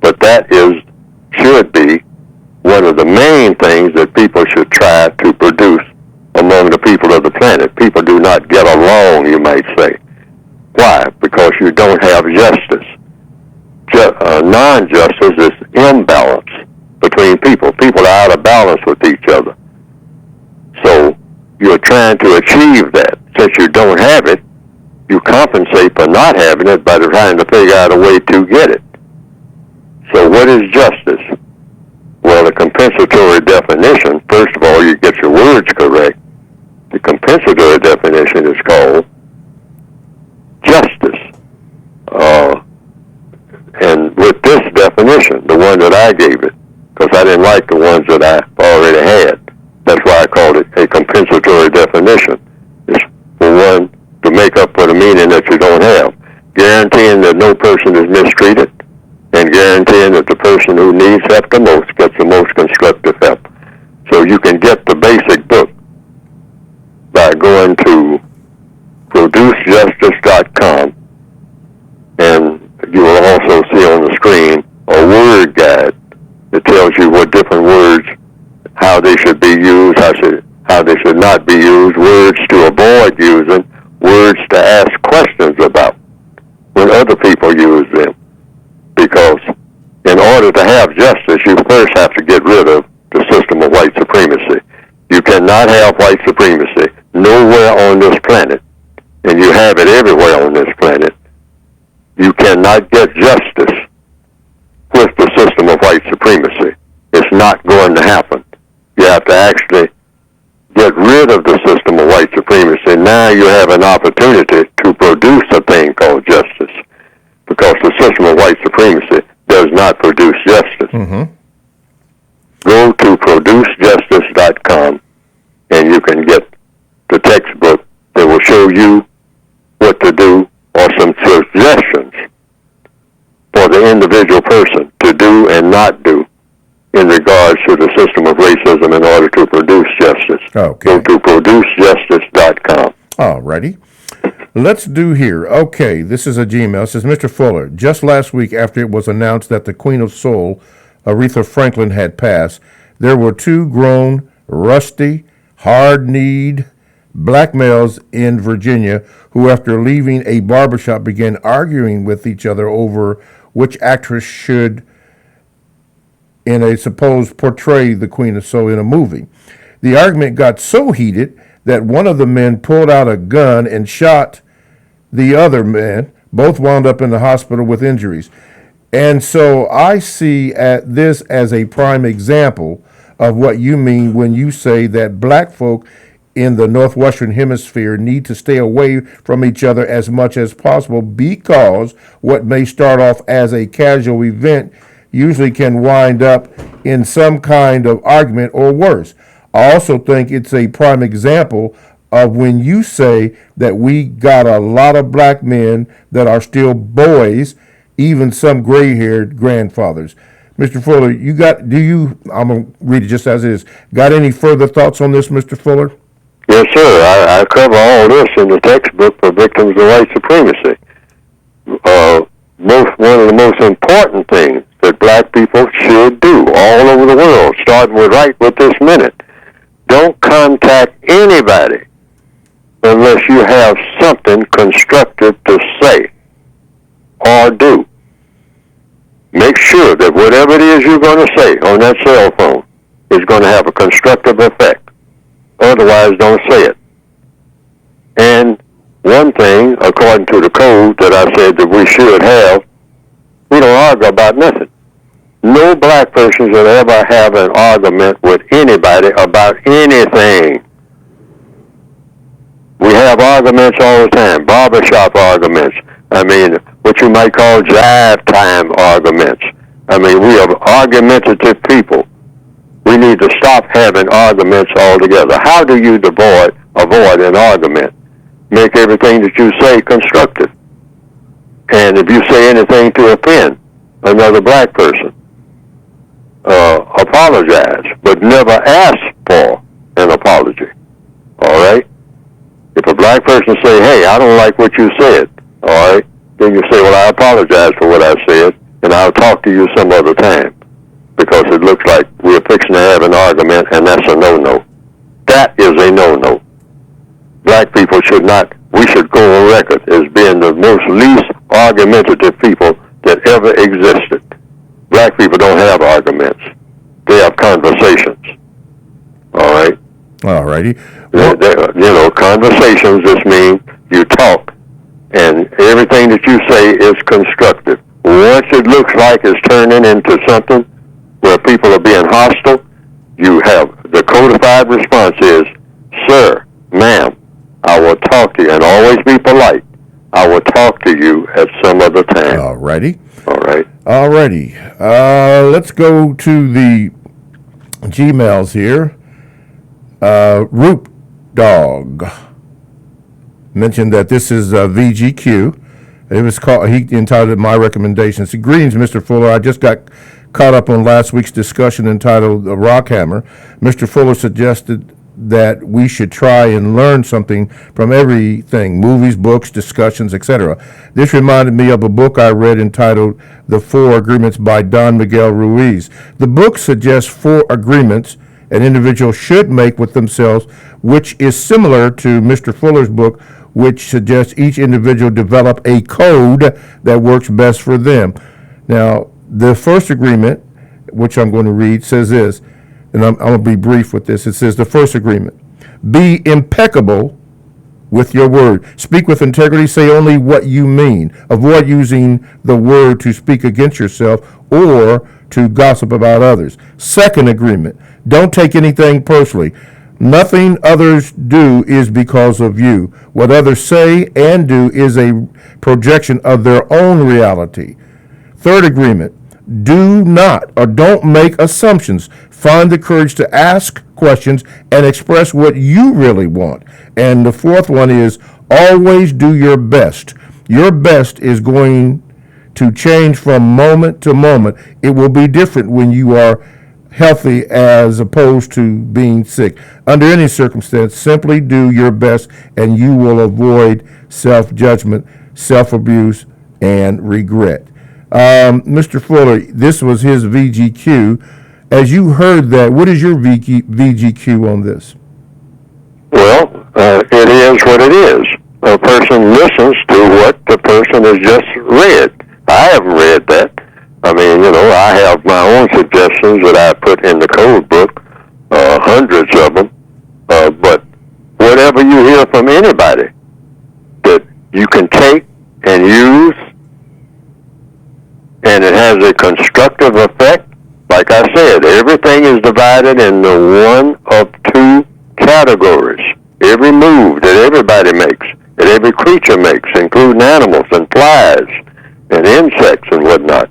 [SPEAKER 3] but that should be one of the main things that people should try to produce among the people of the planet. People do not get along, you might say. Why? Because you don't have justice. Non-justice is imbalance between people. People are out of balance with each other. So you're trying to achieve that. Since you don't have it, you compensate for not having it by trying to figure out a way to get it. So what is justice? Well, the compensatory definition, first of all, you get your words correct. The compensatory definition is called justice. And with this definition, the one that I gave it, because I didn't like the ones that I already had, that's why I called it a compensatory definition. It's for one to make up for the meaning that you don't have, guaranteeing that no person is mistreated, and guaranteeing that the person who needs help the most gets the most constructive help. So you can get the basic book by going to producejustice.com, and you will also see on the screen a word guide that tells you what different words, how they should be used, how they should not be used, words to avoid using, words to ask questions about when other people use them. Because in order to have justice, you first have to get rid of the system of white supremacy. You cannot have white supremacy nowhere on this planet, and you have it everywhere on this planet, You cannot get justice with the system of white supremacy. It's not going to happen. You have to actually get rid of the system of white supremacy. Now you have an opportunity to produce a thing called justice, because the system of white supremacy does not produce justice.
[SPEAKER 4] Mm-hmm.
[SPEAKER 3] Go to producejustice.com and you can get the textbook that will show you what to do, or some suggestions for the individual person to do and not do in regards to the system of racism in order to produce justice.
[SPEAKER 4] Okay.
[SPEAKER 3] Go to producejustice.com.
[SPEAKER 4] All righty. Let's do here. Okay, this is a Gmail. It says, Mr. Fuller, just last week after it was announced that the Queen of Soul, Aretha Franklin, had passed, there were two grown, rusty, hard-kneed black males in Virginia who, after leaving a barbershop, began arguing with each other over which actress should, in a supposed, portray the Queen of Soul in a movie. The argument got so heated that one of the men pulled out a gun and shot the other man. Both wound up in the hospital with injuries. And so I see this as a prime example of what you mean when you say that black folk in the Northwestern Hemisphere need to stay away from each other as much as possible, because what may start off as a casual event usually can wind up in some kind of argument or worse. I also think it's a prime example of when you say that we got a lot of black men that are still boys, even some gray-haired grandfathers. Mr. Fuller, I'm going to read it just as it is. Got any further thoughts on this, Mr. Fuller?
[SPEAKER 3] Yes, sir. I cover all this in the textbook for victims of white supremacy. One of the most important things that black people should do all over the world, starting right with this minute, don't contact anybody unless you have something constructive to say or do. Make sure that whatever it is you're going to say on that cell phone is going to have a constructive effect. Otherwise, don't say it. And one thing, according to the code that I said that we should have, we don't argue about nothing. No black person should ever have an argument with anybody about anything. We have arguments all the time, barbershop arguments. I mean, what you might call jive time arguments. I mean, we are argumentative people. We need to stop having arguments altogether. How do you avoid an argument? Make everything that you say constructive. And if you say anything to offend another black person, apologize, but never ask for an apology. All right? If a black person say, hey, I don't like what you said, all right, then you say, well, I apologize for what I said, and I'll talk to you some other time, because it looks like we're fixing to have an argument, and that's a no-no. That is a no-no. Black people should go on record as being the most least argumentative people that ever existed. Black people don't have arguments. They have conversations. All right?
[SPEAKER 4] All righty.
[SPEAKER 3] Conversations just mean you talk, and everything that you say is constructive. Once it looks like it's turning into something where people are being hostile, you have the codified response is, sir, ma'am, I will talk to you, and always be polite. I will talk to you at some other time.
[SPEAKER 4] All righty.
[SPEAKER 3] All right.
[SPEAKER 4] All righty. Let's go to the Gmails here. Root Dog mentioned that this is VGQ. It was called. He entitled it "My Recommendations." Greetings, Mr. Fuller. I just got caught up on last week's discussion entitled "The Rockhammer." Mr. Fuller suggested that we should try and learn something from everything: movies, books, discussions, etc. This reminded me of a book I read entitled "The 4 Agreements" by Don Miguel Ruiz. The book suggests 4 agreements an individual should make with themselves, which is similar to Mr. Fuller's book, which suggests each individual develop a code that works best for them. Now, the first agreement, which I'm going to read, says this, and I'm going to be brief with this. It says, the first agreement: be impeccable with your word. Speak with integrity. Say only what you mean. Avoid using the word to speak against yourself or to gossip about others. Second agreement, don't take anything personally. Nothing others do is because of you. What others say and do is a projection of their own reality. Third agreement, do not or don't make assumptions. Find the courage to ask questions and express what you really want. And the fourth one is always do your best. Your best is going to change from moment to moment. It will be different when you are healthy as opposed to being sick. Under any circumstance, simply do your best and you will avoid self-judgment, self-abuse, and regret. Mr. Fuller, this was his VGQ. As you heard that, what is your VGQ on this?
[SPEAKER 3] Well, it is what it is. A person listens to what the person has just read. I haven't read that. I mean, I have my own suggestions that I put in the code book, hundreds of them. But whatever you hear from anybody that you can take and use, and it has a constructive effect, like I said, everything is divided into one of two categories. Every move that everybody makes, that every creature makes, including animals and flies and insects and whatnot,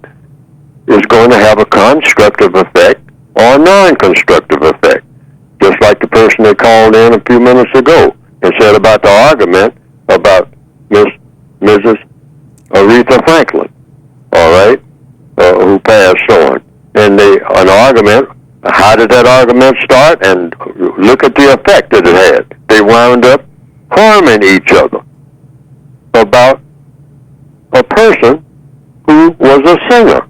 [SPEAKER 3] is going to have a constructive effect or a non-constructive effect. Just like the person that called in a few minutes ago and said about the argument about Mrs. Aretha Franklin, all right, who passed on. And an argument, how did that argument start? And look at the effect that it had. They wound up harming each other about a person who was a singer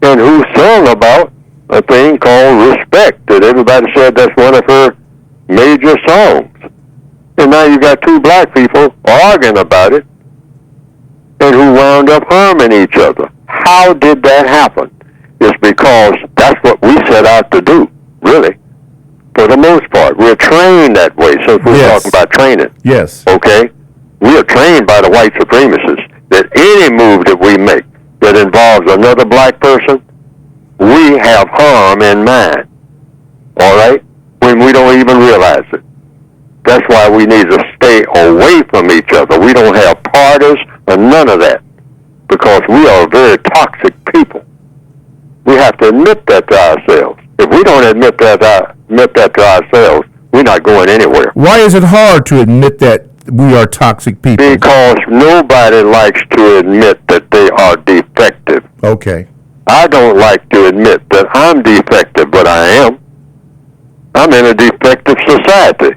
[SPEAKER 3] and who sung about a thing called respect, that everybody said that's one of her major songs. And now you got two black people arguing about it and who wound up harming each other. How did that happen? It's because that's what we set out to do, really, for the most part. We're trained that way, since we're talking about training.
[SPEAKER 4] Yes.
[SPEAKER 3] Okay? We are trained by the white supremacists that any move that we make that involves another black person, we have harm in mind, all right, when we don't even realize it. That's why we need to stay away from each other. We don't have parties or none of that, because we are very toxic people. We have to admit that to ourselves. If we don't admit that to ourselves, we're not going anywhere.
[SPEAKER 4] Why is it hard to admit that we are toxic people?
[SPEAKER 3] Because nobody likes to admit that they are defective.
[SPEAKER 4] Okay.
[SPEAKER 3] I don't like to admit that I'm defective, but I am. I'm in a defective society.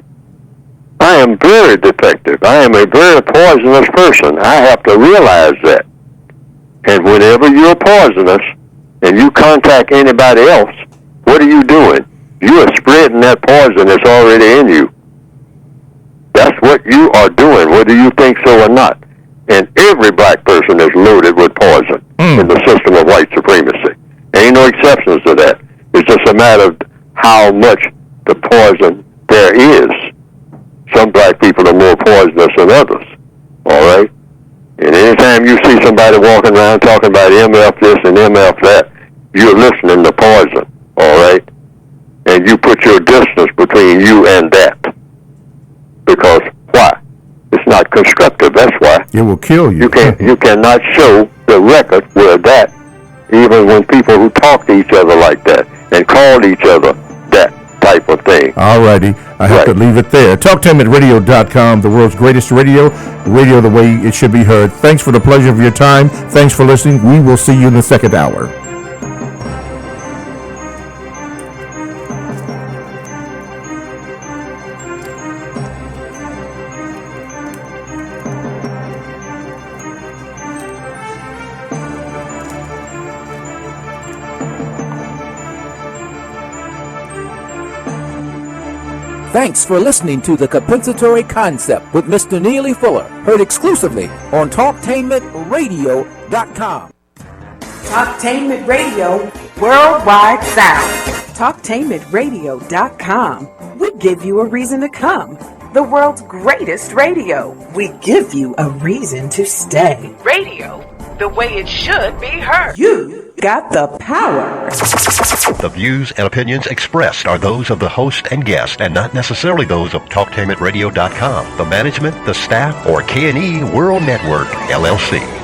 [SPEAKER 3] I am very defective. I am a very poisonous person. I have to realize that. And whenever you're poisonous and you contact anybody else, what are you doing? You are spreading that poison that's already in you. That's what you are doing, whether you think so or not. And every black person is loaded with poison in the system of white supremacy. Ain't no exceptions to that. It's just a matter of how much the poison there is. Some black people are more poisonous than others, all right? And anytime you see somebody walking around talking about MF this and MF that, you're listening to poison, all right? And you put your distance between you and that. Because why? It's not constructive, that's why.
[SPEAKER 4] It will kill you.
[SPEAKER 3] You cannot show the record where that, even when people who talk to each other like that and call each other that type of thing.
[SPEAKER 4] All righty. I have to leave it there. TalkTimeAtRadio.com, the world's greatest radio the way it should be heard. Thanks for the pleasure of your time. Thanks for listening. We will see you in the second hour.
[SPEAKER 2] Thanks for listening to the Compensatory Concept with Mr. Neely Fuller, heard exclusively on TalkTainmentRadio.com.
[SPEAKER 20] Talktainment Radio, worldwide sound. Talktainmentradio.com. We give you a reason to come. the world's greatest radio. We give you a reason to stay. Radio, the way it should be heard. You got the power.
[SPEAKER 21] The views and opinions expressed are those of the host and guest and not necessarily those of TalkTainmentRadio.com, the management, the staff, or K&E World Network, LLC.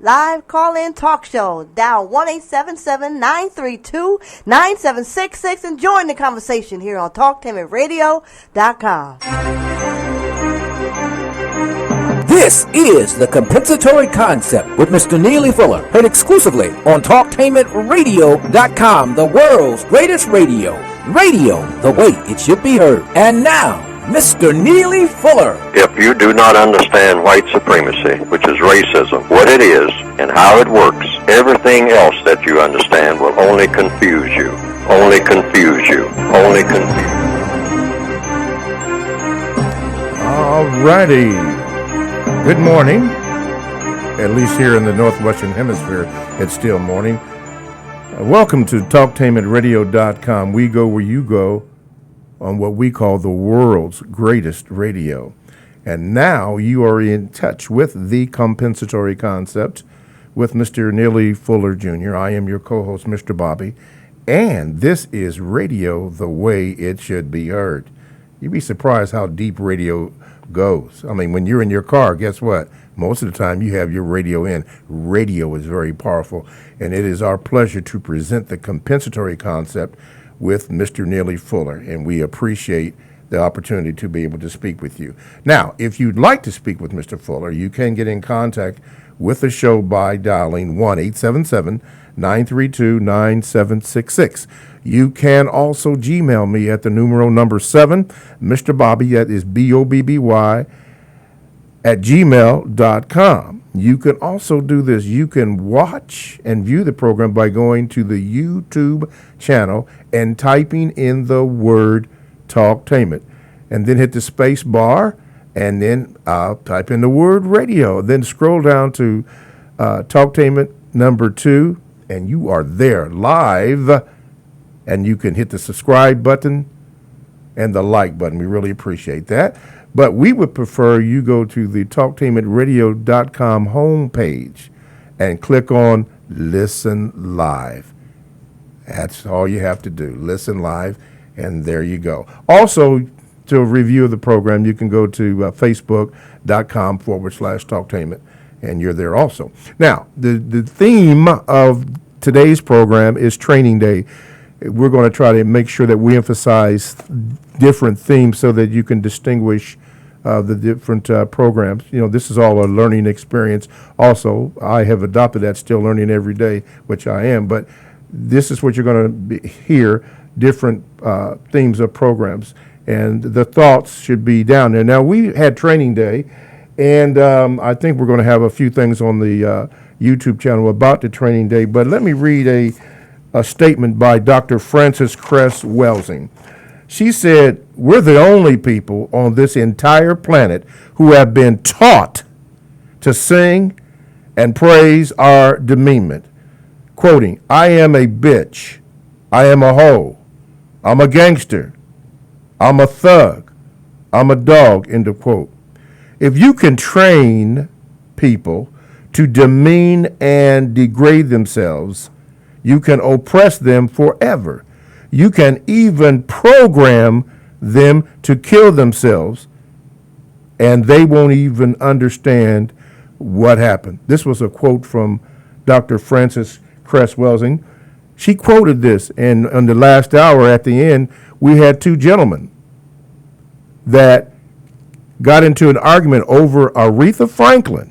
[SPEAKER 1] Live call-in talk show. Dial 1-877-932-9766 and join the conversation here on TalkTainmentRadio.com.
[SPEAKER 2] This is the Compensatory Concept with Mr. Neely Fuller, heard exclusively on TalkTainmentRadio.com, the world's greatest radio. Radio the way it should be heard. And now, Mr. Neely Fuller.
[SPEAKER 3] If you do not understand white supremacy, which is racism, what it is and how it works, everything else that you understand will only confuse you. Only confuse you. Only confuse you.
[SPEAKER 4] All righty. Good morning. At least here in the Northwestern Hemisphere, it's still morning. Welcome to TalkTainmentRadio.com. We go where you go on what we call the world's greatest radio. And now you are in touch with the Compensatory Concept with Mr. Neely Fuller Jr. I am your co-host, Mr. Bobby, and this is radio the way it should be heard. You'd be surprised how deep radio goes. I mean, when you're in your car, guess what? Most of the time you have your radio in. Radio is very powerful, and it is our pleasure to present the Compensatory Concept with Mr. Neely Fuller, and we appreciate the opportunity to be able to speak with you. Now, if you'd like to speak with Mr. Fuller, you can get in contact with the show by dialing 1-877-932-9766. You can also Gmail me at the number 7, Mr. Bobby, that is BOBBY, at gmail.com. You can also do this. You can watch and view the program by going to the YouTube channel and typing in the word Talktainment, and then hit the space bar, and then type in the word radio. Then scroll down to Talktainment number 2, and you are there live. And you can hit the subscribe button and the like button. We really appreciate that. But we would prefer you go to the TalkTainmentRadio.com homepage and click on Listen Live. That's all you have to do. Listen live, and there you go. Also, to a review of the program, you can go to Facebook.com/Talktainment, and you're there also. Now, the theme of today's program is Training Day. We're going to try to make sure that we emphasize different themes so that you can distinguish the different programs. You know, this is all a learning experience. Also, I have adopted that, still learning every day, which I am. But this is what you're going to hear, different themes of programs. And the thoughts should be down there. Now, we had Training Day, and I think we're going to have a few things on the YouTube channel about the Training Day. But let me read a statement by Dr. Frances Cress Welsing. She said, "We're the only people on this entire planet who have been taught to sing and praise our demeanment." Quoting, "I am a bitch. I am a hoe. I'm a gangster. I'm a thug. I'm a dog," end of quote. If you can train people to demean and degrade themselves, you can oppress them forever. You can even program them to kill themselves, and they won't even understand what happened. This was a quote from Dr. Frances Cress Welsing. She quoted this, and on the last hour at the end, we had two gentlemen that got into an argument over Aretha Franklin,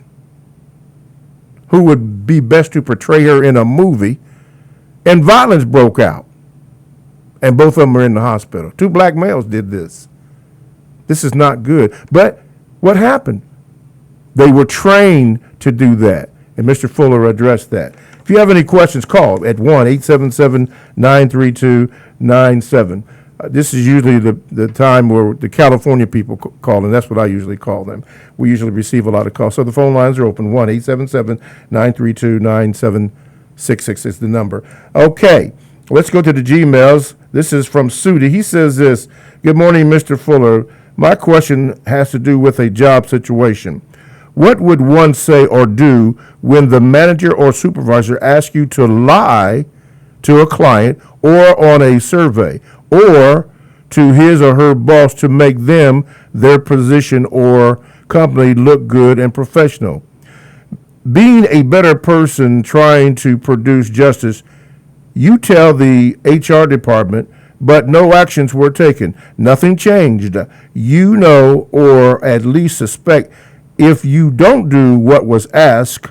[SPEAKER 4] who would be best to portray her in a movie, and violence broke out, and both of them are in the hospital. Two black males did this. This is not good. But what happened? They were trained to do that, and Mr. Fuller addressed that. If you have any questions, call at 1-877-932-97. This is usually the time where the California people call, and that's what I usually call them. We usually receive a lot of calls. So the phone lines are open. 1-877-932-9766 is the number. Okay, Let's go to the Gmails. This is from Sudi. He says this, good morning, Mr. Fuller. My question has to do with a job situation. What would one say or do when the manager or supervisor asks you to lie to a client or on a survey or to his or her boss to make them, their position or company look good and professional? Being a better person trying to produce justice, you tell the HR department, but no actions were taken. Nothing changed. You know, or at least suspect, if you don't do what was asked,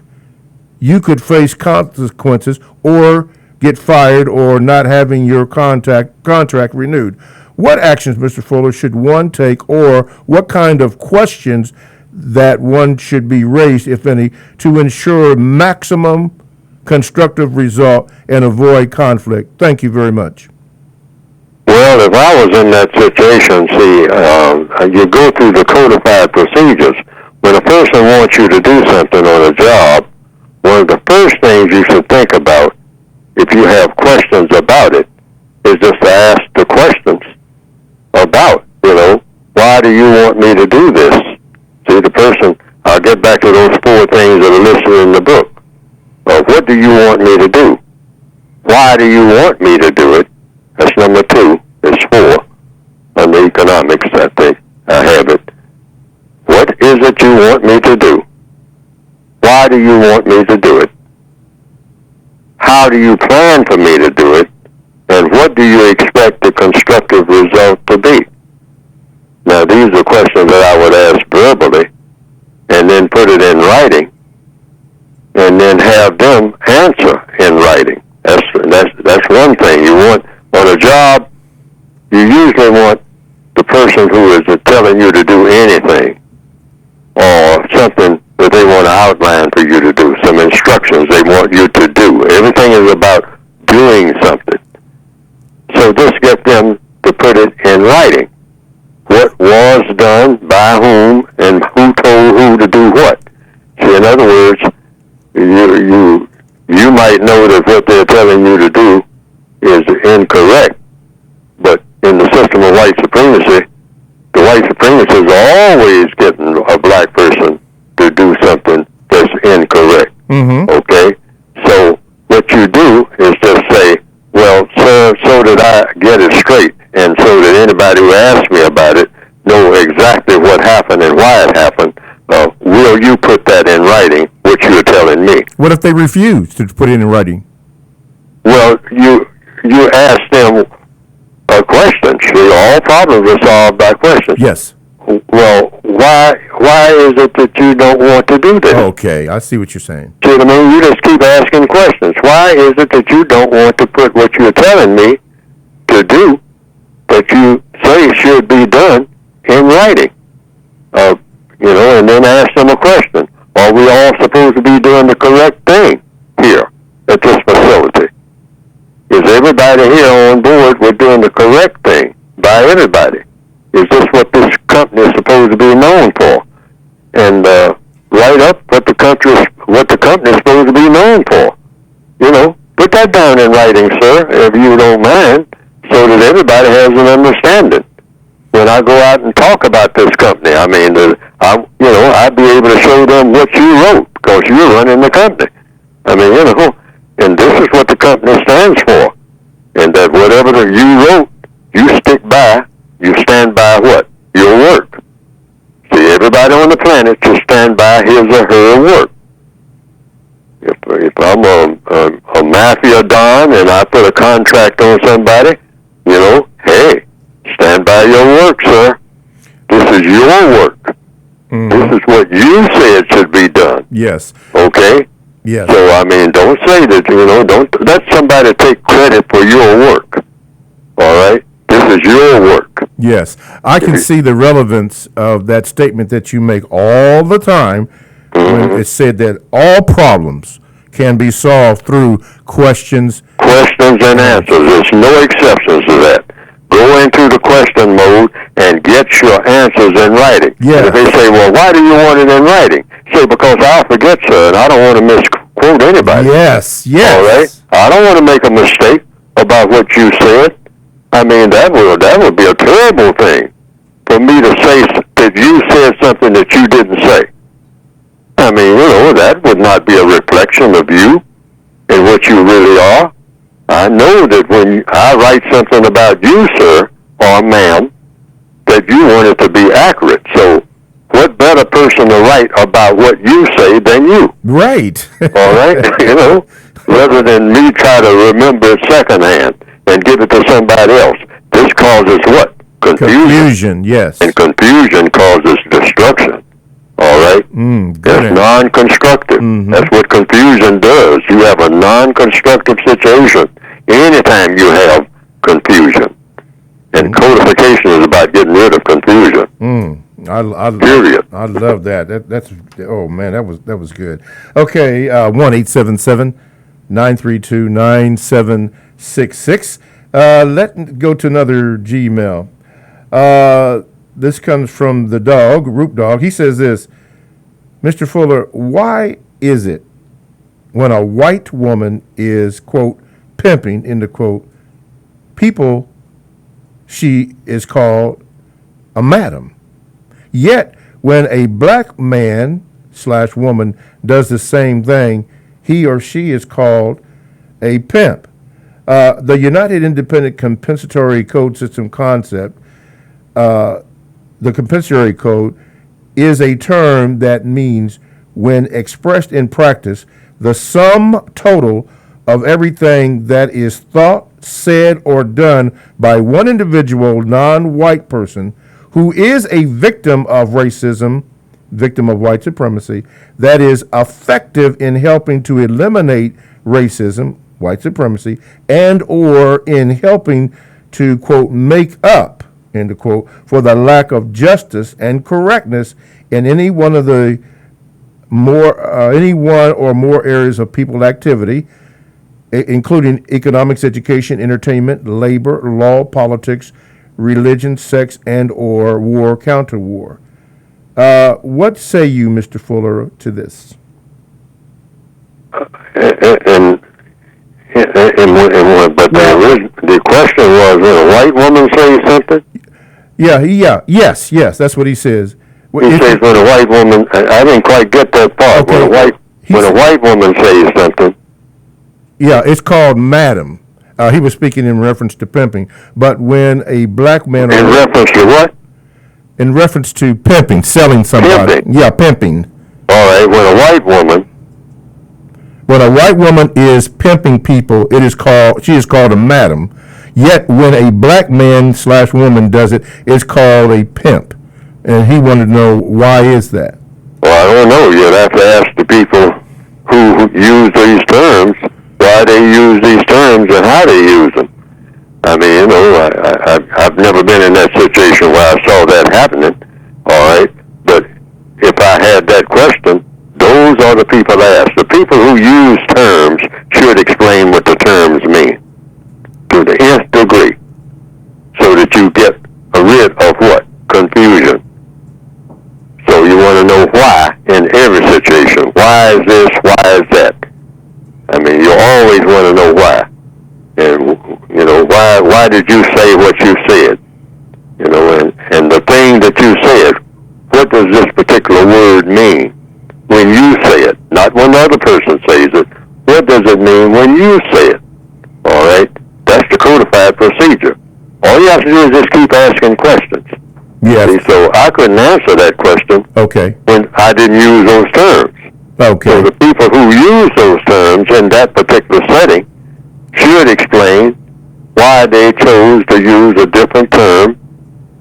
[SPEAKER 4] you could face consequences or get fired or not having your contract renewed. What actions, Mr. Fuller, should one take, or what kind of questions that one should be raised, if any, to ensure maximum constructive result and avoid conflict? Thank you very much.
[SPEAKER 3] Well, if I was in that situation, you go through the codified procedures. When a person wants you to do something on a job, one of the first things you should think about, if you have questions about it, is just to ask the questions about, why do you want me to do this? See, the person, I'll get back to those 4 things that are listed in the book. What do you want me to do? Why do you want me to do it? That's number 2. It's 4 on the economics, I think. I have it. What is it you want me to do? Why do you want me to do it? How do you plan for me to do it? And what do you expect the constructive result to be? Now, these are questions that I would ask verbally and then put it in writing and then have them answer in writing. That's one thing. You want, on a job, you usually want the person who is telling you to do anything or something that they want to outline for you to do, some instructions they want you to do. Everything is about doing something. So just get them to put it in writing. What was done, by whom, and who told who to do what. See, in other words, you might know that what they're telling you to do is incorrect, but in the system of white supremacy, the white supremacists are always getting a black person to do something that's incorrect.
[SPEAKER 4] Mm-hmm.
[SPEAKER 3] Okay? So what you do is just say, well, sir, so that I get it straight, and so that anybody who asks me about it know exactly what happened and why it happened, will you put that in writing, what you're telling me?
[SPEAKER 4] What if they refuse to put it in writing?
[SPEAKER 3] Well, you ask them a question. See, all problems are solved by questions.
[SPEAKER 4] Yes.
[SPEAKER 3] Well, why is it that you don't want to do this?
[SPEAKER 4] Okay, I see what you're saying.
[SPEAKER 3] See what I mean? You just keep asking questions. Why is it that you don't want to put what you're telling me to do that you say should be done in writing? And then ask them a question. Are we all supposed to be doing the correct thing here at this facility? Is everybody here on board with doing the correct thing by everybody? Is this what this company is supposed to be known for? And write up what the company is supposed to be known for. Put that down in writing, sir, if you don't mind, so that everybody has an understanding. When I go out and talk about this company, I mean, I'd be able to show them what you wrote, because you're running the company. I mean, and this is what the company stands for. And that whatever you wrote, you stick by, you stand by what? Your work. See, everybody on the planet should stand by his or her work. If I'm a mafia don and I put a contract on somebody, hey, stand by your work, sir. This is your work. Mm-hmm. This is what you said should be done.
[SPEAKER 4] Yes.
[SPEAKER 3] Okay?
[SPEAKER 4] Yes.
[SPEAKER 3] So, I mean, don't say that, don't let somebody take credit for your work. All right? This is your work.
[SPEAKER 4] Yes. I can see the relevance of that statement that you make all the time when it said that all problems can be solved through questions.
[SPEAKER 3] Questions and answers. There's no exceptions to that. Go into the question mode and get your answers in writing.
[SPEAKER 4] Yeah.
[SPEAKER 3] And if they say, well, why do you want it in writing? Say, because I'll forget, sir, and I don't want to misquote anybody.
[SPEAKER 4] Yes, yes.
[SPEAKER 3] All right? I don't want to make a mistake. about what you said, I mean, that would be a terrible thing for me to say that you said something that you didn't say. I mean, that would not be a reflection of you and what you really are. I know that when I write something about you, sir, or ma'am, that you want it to be accurate. So what better person to write about what you say than you?
[SPEAKER 4] Right.
[SPEAKER 3] All right? Rather than me try to remember it secondhand and give it to somebody else. This causes what? Confusion.
[SPEAKER 4] Yes.
[SPEAKER 3] And confusion causes destruction. All right? That's non-constructive. That's what confusion does. You have a non-constructive situation anytime you have confusion. And codification is about getting rid of confusion. Period.
[SPEAKER 4] I love that. That's oh man, that was good. Okay, 1-877-932-9766. Let's go to another Gmail. This comes from the dog, Root Dog. He says this, Mr. Fuller, why is it when a white woman is, quote, pimping, end of quote, people, she is called a madam? Yet, when a black man / woman does the same thing, he or she is called a pimp. The United Independent Compensatory Code System concept, the compensatory code, is a term that means, when expressed in practice, the sum total of everything that is thought, said, or done by one individual non-white person who is a victim of racism, victim of white supremacy, that is effective in helping to eliminate racism, white supremacy, and or in helping to, quote, make up, end quote, for the lack of justice and correctness in any one of the any one or more areas of people activity, including economics, education, entertainment, labor, law, politics, religion, sex, and or war, counter-war. What say you, Mr. Fuller, to this?
[SPEAKER 3] The question was, when a white woman says something?
[SPEAKER 4] Yes, that's what he says.
[SPEAKER 3] He says when a white woman, I didn't quite get that part. Okay. When a white woman says something.
[SPEAKER 4] Yeah, it's called madam. He was speaking in reference to pimping. But when a black man...
[SPEAKER 3] In reference to what?
[SPEAKER 4] In reference to pimping, selling somebody.
[SPEAKER 3] Pimping?
[SPEAKER 4] Yeah, pimping.
[SPEAKER 3] All right, when a white woman...
[SPEAKER 4] When a white woman is pimping people, she is called a madam. Yet when a black man / woman does it, it's called a pimp. And he wanted to know, why is that?
[SPEAKER 3] Well, I don't know. You'd have to ask the people who use these terms why they use these terms and how they use them. I mean, I've never been in that situation where I saw that happening, all right? But if I had that question, those are the people I ask. The people who use terms should explain what the terms mean to the nth degree so that you get rid of what? Confusion. So you want to know why in every situation. Why is this? Why is that? I mean, you always want to know why. And, why did you say what you said? And the thing that you said, what does this particular word mean when you say it? Not when the other person says it. What does it mean when you say it? All right? That's the codified procedure. All you have to do is just keep asking questions.
[SPEAKER 4] Yes.
[SPEAKER 3] See, so I couldn't answer that question when I didn't use those terms.
[SPEAKER 4] Okay.
[SPEAKER 3] So the people who use those terms in that particular setting should explain why they chose to use a different term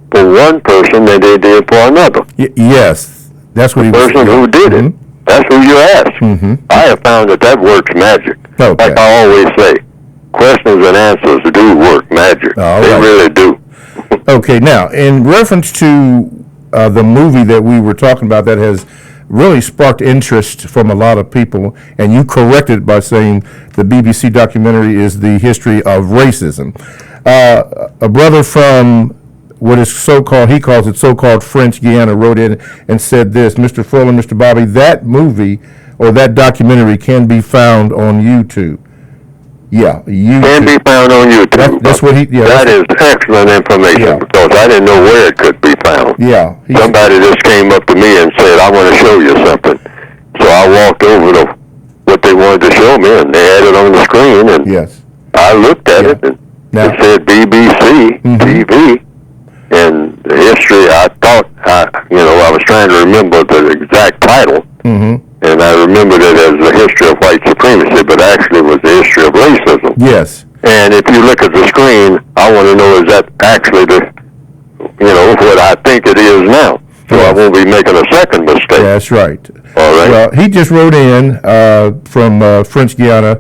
[SPEAKER 3] for one person than they did for another.
[SPEAKER 4] Yes. That's what
[SPEAKER 3] the person who did it. That's who you ask. I have found that works magic.
[SPEAKER 4] Okay.
[SPEAKER 3] Like I always say, questions and answers do work magic. They really do.
[SPEAKER 4] Okay, now, in reference to the movie that we were talking about that has really sparked interest from a lot of people, and you corrected by saying the BBC documentary is the history of racism. A brother from what is so-called, he calls it so-called French Guiana, wrote in and said this, Mr. Fuller, Mr. Bobby, that movie or that documentary can be found on YouTube. Yeah,
[SPEAKER 3] Can be found on YouTube.
[SPEAKER 4] That's what he. Yeah,
[SPEAKER 3] that is excellent information because I didn't know where it could be found.
[SPEAKER 4] Yeah.
[SPEAKER 3] Somebody just came up to me and said, "I want to show you something." So I walked over to what they wanted to show me, and they had it on the screen, and I looked at it, and it said BBC TV, and the history. I thought, I was trying to remember the exact title. And I remembered it as the history of white supremacy, but actually it was the history of racism.
[SPEAKER 4] Yes.
[SPEAKER 3] And if you look at the screen, I want to know is that actually what I think it is now. So I won't be making a second mistake.
[SPEAKER 4] That's right.
[SPEAKER 3] All right.
[SPEAKER 4] Well, he just wrote in from French Guiana,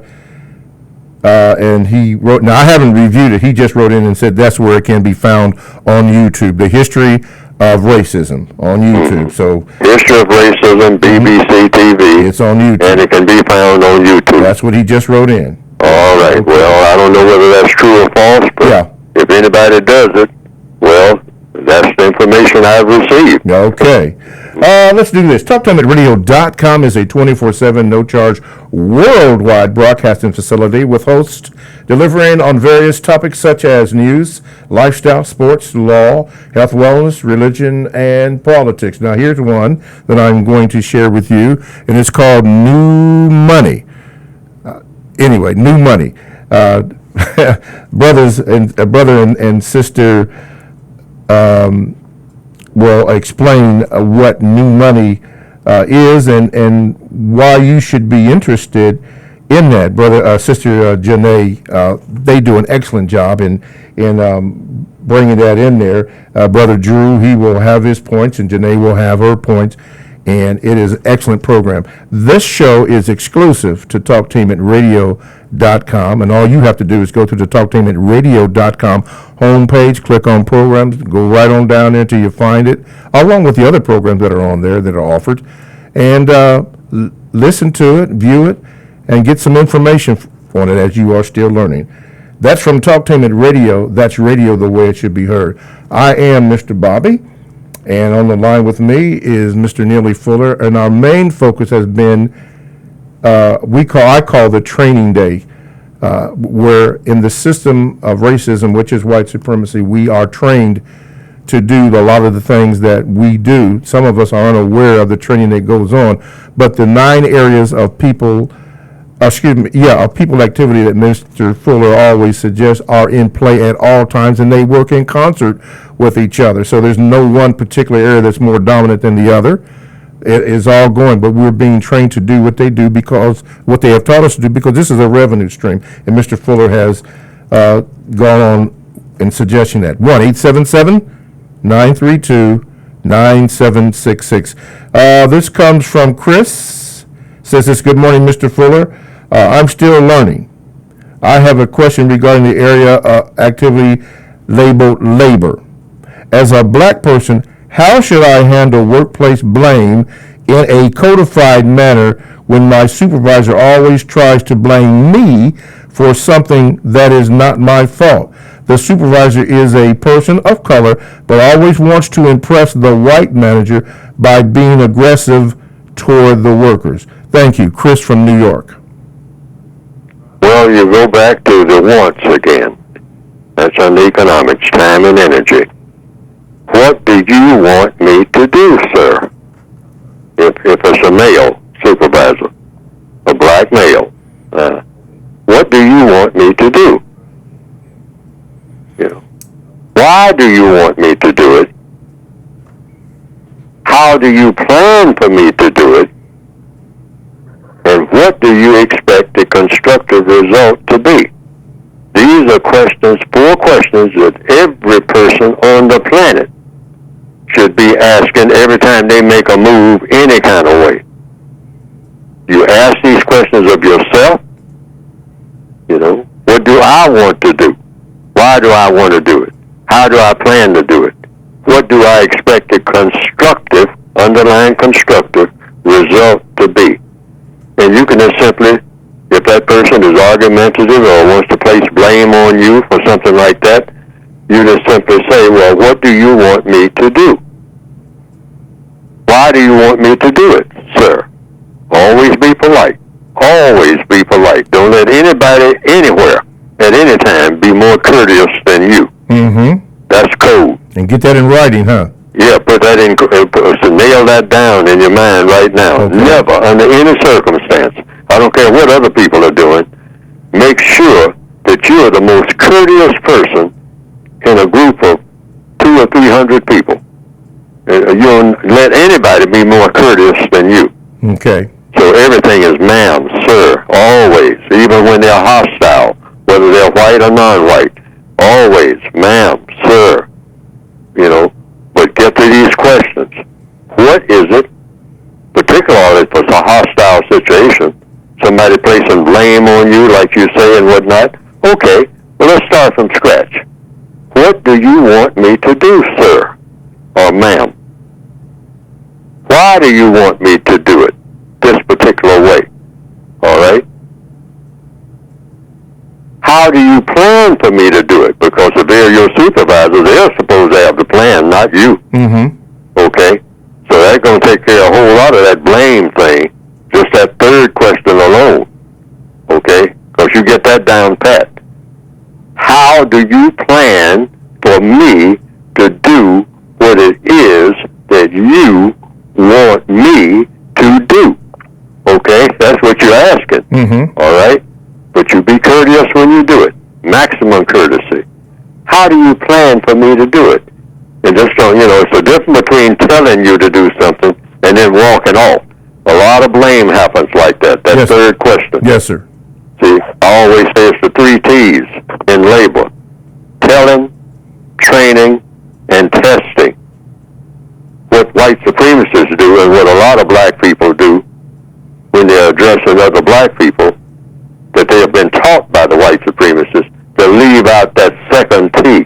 [SPEAKER 4] and he wrote, now I haven't reviewed it, he just wrote in and said that's where it can be found on YouTube, the history of racism on YouTube. So
[SPEAKER 3] History of Racism, BBC TV.
[SPEAKER 4] It's on YouTube.
[SPEAKER 3] And it can be found on YouTube.
[SPEAKER 4] That's what he just wrote in.
[SPEAKER 3] All right. Well, I don't know whether that's true or false, but if anybody does it, well, that's the information I've received.
[SPEAKER 4] Okay. Let's do this. TalkTimeAtRadio.com is a 24/7, no-charge, worldwide broadcasting facility with hosts delivering on various topics such as news, lifestyle, sports, law, health, wellness, religion, and politics. Now, here's one that I'm going to share with you, and it's called New Money. New Money. Brother and sister will explain what new money is and why you should be interested in that. Sister Janae, they do an excellent job in bringing that in there. Brother Drew, he will have his points, and Janae will have her points, and it is an excellent program. This show is exclusive to TalkTainmentRadio.com, and all you have to do is go to the TalkTainmentRadio.com homepage, click on programs, go right on down there until you find it, along with the other programs that are on there that are offered, and listen to it, view it, and get some information on it as you are still learning. That's from Talktainment Radio. That's radio the way it should be heard. I am Mr. Bobby. And on the line with me is Mr. Neely Fuller, and our main focus has been I call the training day, where in the system of racism, which is white supremacy, we are trained to do a lot of the things that we do. Some of us are unaware of the training that goes on, but the 9 areas of people activity that Mr. Fuller always suggests are in play at all times, and they work in concert with each other. So there's no one particular area that's more dominant than the other. It is all going, but we're being trained to do what they do because what they have taught us to do, because this is a revenue stream, and Mr. Fuller has gone on in suggesting that. 1-877-932-9766. This comes from Chris. Says this, good morning, Mr. Fuller. I'm still learning. I have a question regarding the area activity labeled labor. As a black person, how should I handle workplace blame in a codified manner when my supervisor always tries to blame me for something that is not my fault? The supervisor is a person of color, but always wants to impress the white manager by being aggressive toward the workers. Thank you. Chris from New York.
[SPEAKER 3] Well, you go back to the wants again. That's on economics, time and energy. What do you want me to do, sir? If it's a male supervisor, a black male, what do you want me to do? Why do you want me to do it? How do you plan for me to do it? And what do you expect the constructive result to be? These are 4 questions that every person on the planet should be asking every time they make a move any kind of way. You ask these questions of yourself. What do I want to do? Why do I want to do it? How do I plan to do it? What do I expect the constructive, underlying constructive result to be? And you can just simply, if that person is argumentative or wants to place blame on you for something like that, you just simply say, well, what do you want me to do? Why do you want me to do it, sir? Always be polite. Always be polite. Don't let anybody, anywhere, at any time, be more courteous than you.
[SPEAKER 4] Mm-hmm.
[SPEAKER 3] That's code.
[SPEAKER 4] And get that in writing, huh?
[SPEAKER 3] Yeah, put that in, so nail that down in your mind right now.
[SPEAKER 4] Okay.
[SPEAKER 3] Never, under any circumstance, I don't care what other people are doing, make sure that you are the most courteous person in a group of 200 or 300 people. You don't let anybody be more courteous than you.
[SPEAKER 4] Okay.
[SPEAKER 3] So everything is ma'am, sir, always, even when they're hostile, whether they're white or non-white, always ma'am, sir, you know. But get to these questions. What is it, particularly if it's a hostile situation, somebody placing blame on you, like you say, and whatnot? Okay, well, let's start from scratch. What do you want me to do, sir or ma'am? Why do you want me to do it this particular way? All right? How do you plan for me to do it? Because if they're your supervisor, they're supposed to have the plan, not you.
[SPEAKER 4] Mm-hmm.
[SPEAKER 3] Okay? So that's going to take care of a whole lot of that blame thing, just that third question alone. Okay? Because you get that down pat. How do you plan for me to do what it is that you want me to do? Okay? That's what you're asking.
[SPEAKER 4] Mm-hmm.
[SPEAKER 3] All right? But you be courteous when you do it. Maximum courtesy. How do you plan for me to do it? And just don't, it's a difference between telling you to do something and then walking off. A lot of blame happens like that. That third question.
[SPEAKER 4] Yes, sir.
[SPEAKER 3] See, I always say it's the 3 T's in labor. Telling, training, and testing. What white supremacists do and what a lot of black people do when they're addressing other black people, that they have been taught by the white supremacists to leave out that second T.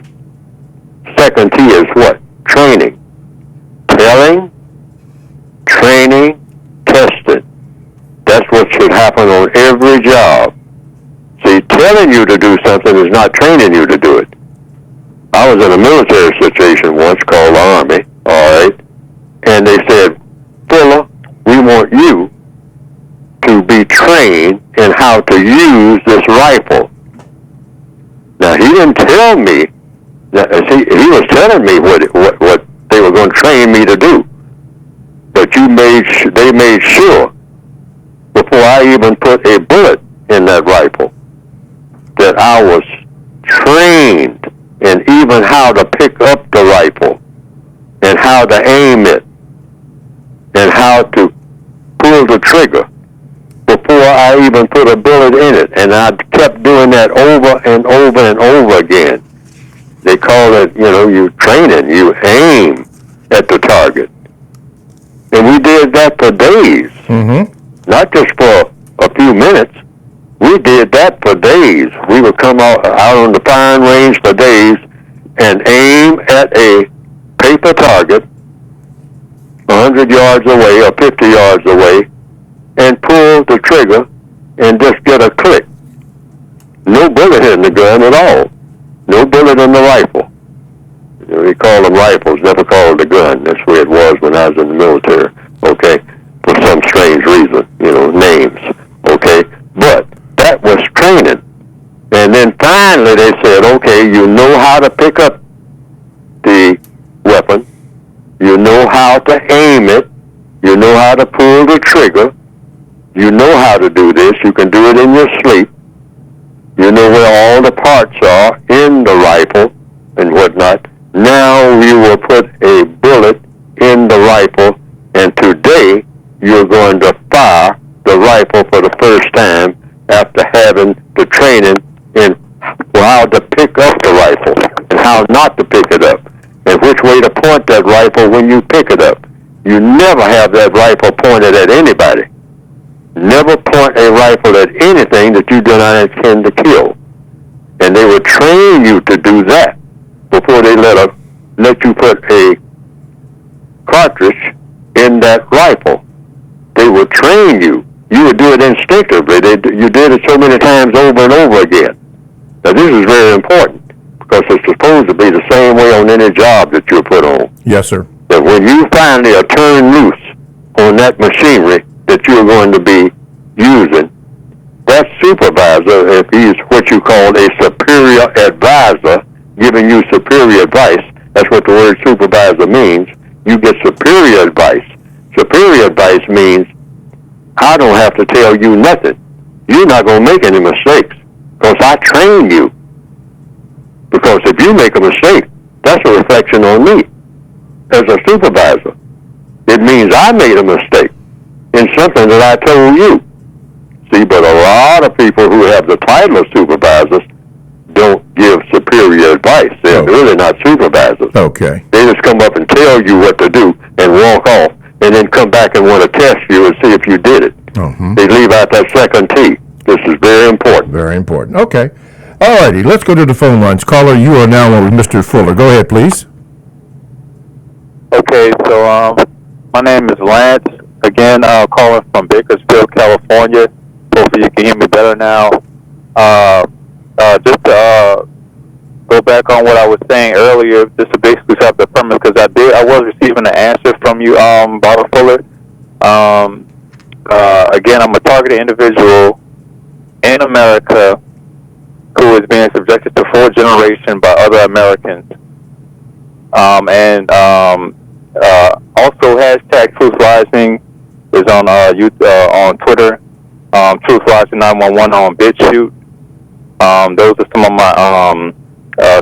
[SPEAKER 3] Second T is what? Training. Telling, training, testing. That's what should happen on every job. See, telling you to do something is not training you to do it. I was in a military situation once called the Army, all right, and they said, Fuller, we want you to be trained in how to use this rifle. Now, he didn't tell me, he was telling me what they were going to train me to do. But they made sure, before I even put a bullet in that rifle, that I was trained in even how to pick up the rifle and how to aim it and how to pull the trigger before I even put a bullet in it. And I kept doing that over and over and over again. They call it, you training, you aim at the target. And we did that for days, not just for a few minutes. We did that for days. We would come out on the firing range for days and aim at a paper target 100 yards away or 50 yards away and pull the trigger and just get a click. No bullet in the gun at all. No bullet in the rifle. We call them rifles, never called the gun. That's the way it was when I was in the military, okay, for some strange reason, names, okay. But that was training. And then finally they said, okay, you know how to pick up the weapon. You know how to aim it. You know how to pull the trigger. You know how to do this. You can do it in your sleep. You know where all the parts are in the rifle and whatnot. Now you will put a bullet in the rifle, and today you're going to fire the rifle for the first time after having the training in how to pick up the rifle and how not to pick it up and which way to point that rifle when you pick it up. You never have that rifle pointed at anybody. Never point a rifle at anything that you do not intend to kill. And they would train you to do that before they let you put a cartridge in that rifle. They would train you. You would do it instinctively. You did it so many times over and over again. Now, this is very important because it's supposed to be the same way on any job that you're put on.
[SPEAKER 4] Yes, sir.
[SPEAKER 3] That when you finally are turned loose on that machinery that you're going to be using that supervisor, if he's what you call a superior advisor, giving you superior advice, that's what the word supervisor means. You get superior advice. Superior advice means I don't have to tell you nothing. You're not going to make any mistakes because I train you. Because if you make a mistake, that's a reflection on me as a supervisor. It means I made a mistake in something that I told you. See, but a lot of people who have the title of supervisors don't give superior advice. They're really not supervisors.
[SPEAKER 4] Okay.
[SPEAKER 3] They just come up and tell you what to do and walk off, and then come back and want to test you and see if you did it. They leave out that second T. This is very important.
[SPEAKER 4] Very important. Okay. All righty. Let's go to the phone lines. Caller, you are now on with Mr. Fuller. Go ahead, please.
[SPEAKER 5] Okay, so my name is Lance. Again, calling from Bakersfield, California. Hopefully you can hear me better now. Just to go back on what I was saying earlier, just to basically set up the premise, because I was receiving an answer from you, Barbara Fuller. Again, I'm a targeted individual in America who is being subjected to forced generation by other Americans. Also hashtag Truth Rising is on Twitter. Truth Rising 911 on BitChute. Those are some of my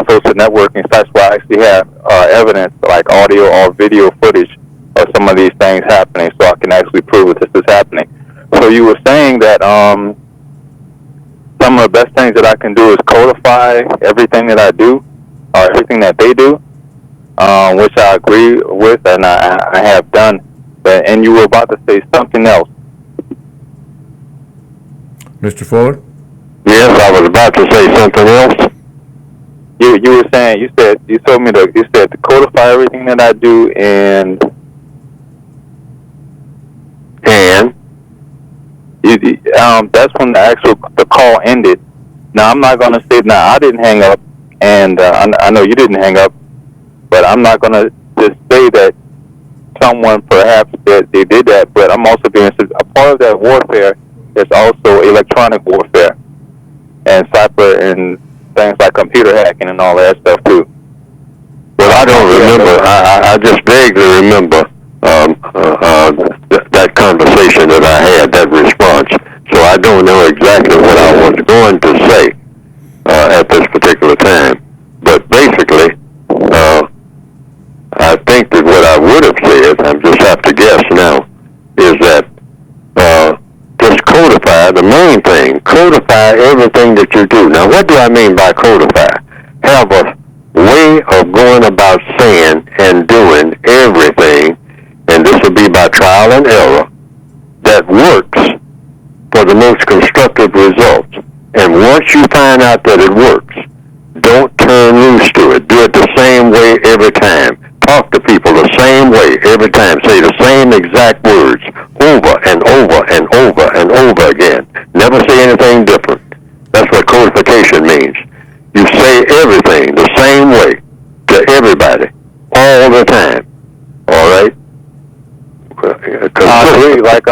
[SPEAKER 5] social networking sites where I actually have evidence, like audio or video footage of some of these things happening, so I can actually prove that this is happening. So you were saying that some of the best things that I can do is codify everything that I do, or everything that they do, which I agree with, and I have done. And you were about to say something else.
[SPEAKER 4] Mr. Fuller?
[SPEAKER 3] Yes, I was about to say something else.
[SPEAKER 5] You were saying, you told me to codify everything that I do, and that's when the call ended. Now I'm not going to say, I didn't hang up, and I know you didn't hang up, but I'm not going to just say that someone perhaps that they did that, but I'm also being a part of that warfare. Is also electronic warfare and cyber and things like computer hacking and all that stuff too.
[SPEAKER 3] Well, I don't remember. I just vaguely remember that conversation that I had, that response. So I don't know exactly what I was going to say at this particular time. But basically, I think that what I would have said, I just have to guess now, is that just codify the main thing. Codify everything that you do. Now, what do I mean by codify? Have a way of going about saying and doing everything, and this will be by trial and error, that works for the most constructive results. And once you find out that it works, don't turn loose to it. Do it the same way every time. Talk to people the same way every time. Say the same exact words over and over and over and over again. Never say anything different. That's what codification means. You say everything the same way to everybody all the time. All right?
[SPEAKER 5] I agree. Like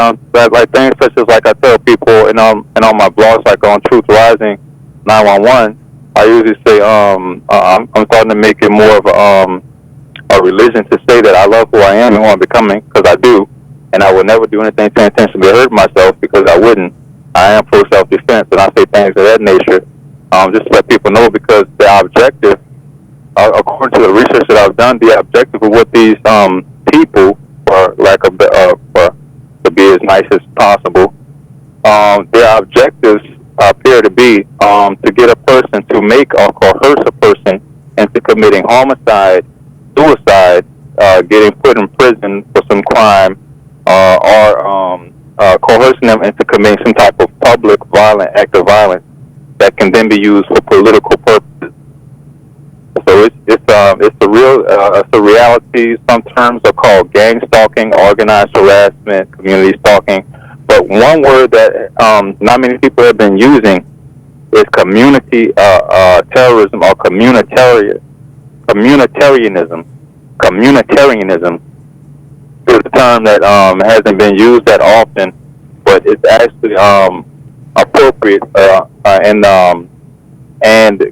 [SPEAKER 5] things such as, like I tell people and on my blogs, like on Truth Rising 911, I usually say I'm starting to make it more of a religion to say that I love who I am and who I'm becoming, because I do, and I will never do anything to intentionally hurt myself, because I wouldn't. I am pro self-defense, and I say things of that nature, just to let people know, because the objective, according to the research that I've done, the objective of what these people, for lack of to be as nice as possible, their objectives appear to be to get a person, to make or coerce a person into committing homicide, suicide, getting put in prison for some crime, or coercing them into committing some type of public violent act of violence that can then be used for political purposes. So it's a reality. Some terms are called gang stalking, organized harassment, community stalking. But one word that not many people have been using is community terrorism, or communitarianism. Communitarianism is a term that hasn't been used that often, but it's actually appropriate and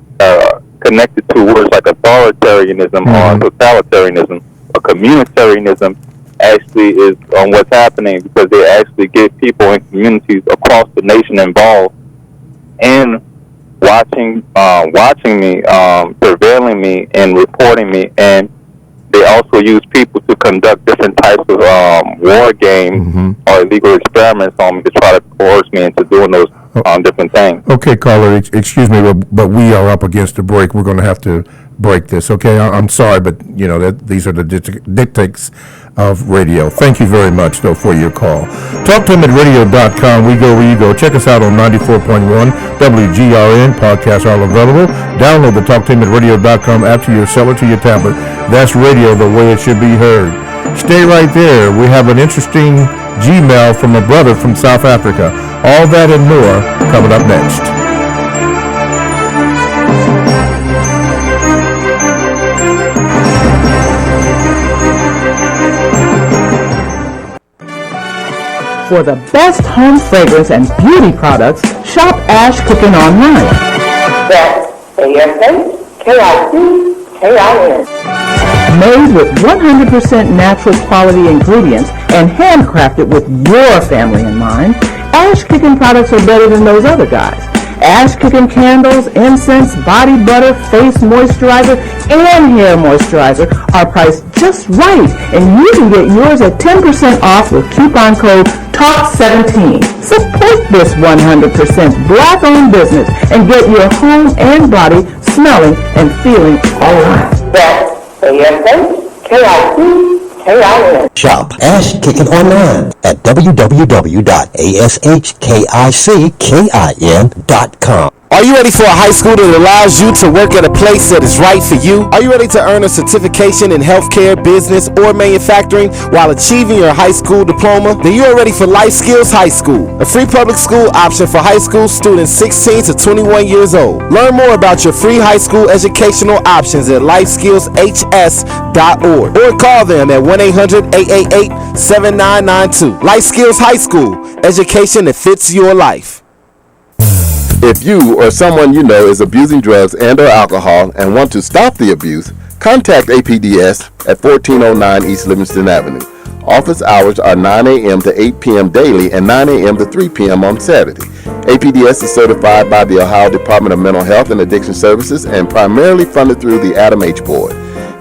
[SPEAKER 5] connected to words like authoritarianism or totalitarianism or communitarianism actually is on what's happening, because they actually get people in communities across the nation involved in watching me, surveilling me, and reporting me. And they also use people to conduct different types of war games or illegal experiments on me to try to coerce me into doing those different things.
[SPEAKER 4] Okay, caller, excuse me, but we are up against the break. We're going to have to break this, okay? I'm sorry, but, you know, these are the dictates of radio. Thank you very much, though, for your call. TalkToHimAtRadio.com. We go where you go. Check us out on 94.1 WGRN. Podcasts are all available. Download the TalkToHimAtRadio.com app to your cell or to your tablet. That's radio the way it should be heard. Stay right there. We have an interesting Gmail from a brother from South Africa. All that and more coming up next.
[SPEAKER 7] For the best home fragrance and beauty products, shop Ash Cooking online.
[SPEAKER 8] That's ASHKICKIN.
[SPEAKER 7] Made with 100% natural quality ingredients and handcrafted with your family in mind, Ash Cooking products are better than those other guys. Ash Cooking candles, incense, body butter, face moisturizer, and hair moisturizer are priced just right, and you can get yours at 10% off with coupon code TALK17. Support this 100% black-owned business and get your home and body smelling and feeling alright.
[SPEAKER 8] That's ASHKICKIN.
[SPEAKER 9] Shop Ash Kickin' online at www.ashkickin.com.
[SPEAKER 10] Are you ready for a high school that allows you to work at a place that is right for you? Are you ready to earn a certification in healthcare, business, or manufacturing while achieving your high school diploma? Then you are ready for Life Skills High School, a free public school option for high school students 16 to 21 years old. Learn more about your free high school educational options at lifeskillshs.org or call them at 1-800-888-7992. Life Skills High School, education that fits your life.
[SPEAKER 11] If you or someone you know is abusing drugs and or alcohol and want to stop the abuse, contact APDS at 1409 East Livingston Avenue. Office hours are 9 a.m. to 8 p.m. daily and 9 a.m. to 3 p.m. on Saturday. APDS is certified by the Ohio Department of Mental Health and Addiction Services and primarily funded through the Adam H. Board.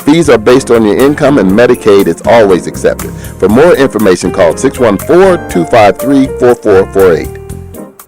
[SPEAKER 11] Fees are based on your income and Medicaid is always accepted. For more information, call 614-253-4448.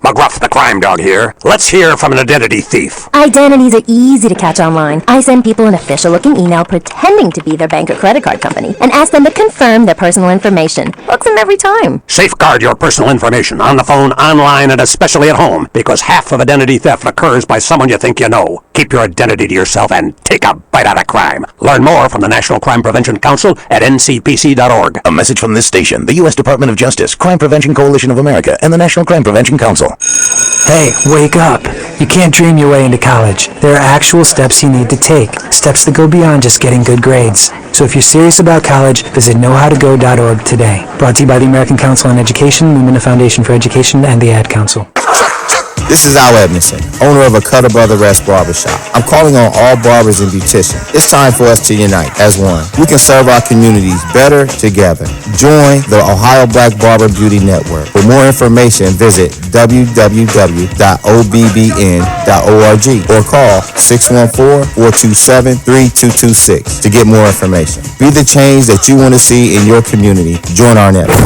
[SPEAKER 12] McGruff the Crime Dog here. Let's hear from an identity thief.
[SPEAKER 13] Identities are easy to catch online. I send people an official-looking email pretending to be their bank or credit card company and ask them to confirm their personal information. Hooks them every time.
[SPEAKER 12] Safeguard your personal information on the phone, online, and especially at home, because half of identity theft occurs by someone you think you know. Keep your identity to yourself and take a bite out of crime. Learn more from the National Crime Prevention Council at ncpc.org.
[SPEAKER 14] A message from this station, the U.S. Department of Justice, Crime Prevention Coalition of America, and the National Crime Prevention Council.
[SPEAKER 15] Hey, wake up. You can't dream your way into college. There are actual steps you need to take. Steps that go beyond just getting good grades. So if you're serious about college, visit knowhowtogo.org today. Brought to you by the American Council on Education, Lumina Foundation for Education, and the Ad Council.
[SPEAKER 16] This is Al Edmondson, owner of a Cutter Brother Rest Barbershop. I'm calling on all barbers and beauticians. It's time for us to unite as one. We can serve our communities better together. Join the Ohio Black Barber Beauty Network. For more information, visit www.obbn.org or call 614-427-3226 to get more information. Be the change that you want to see in your community. Join our network.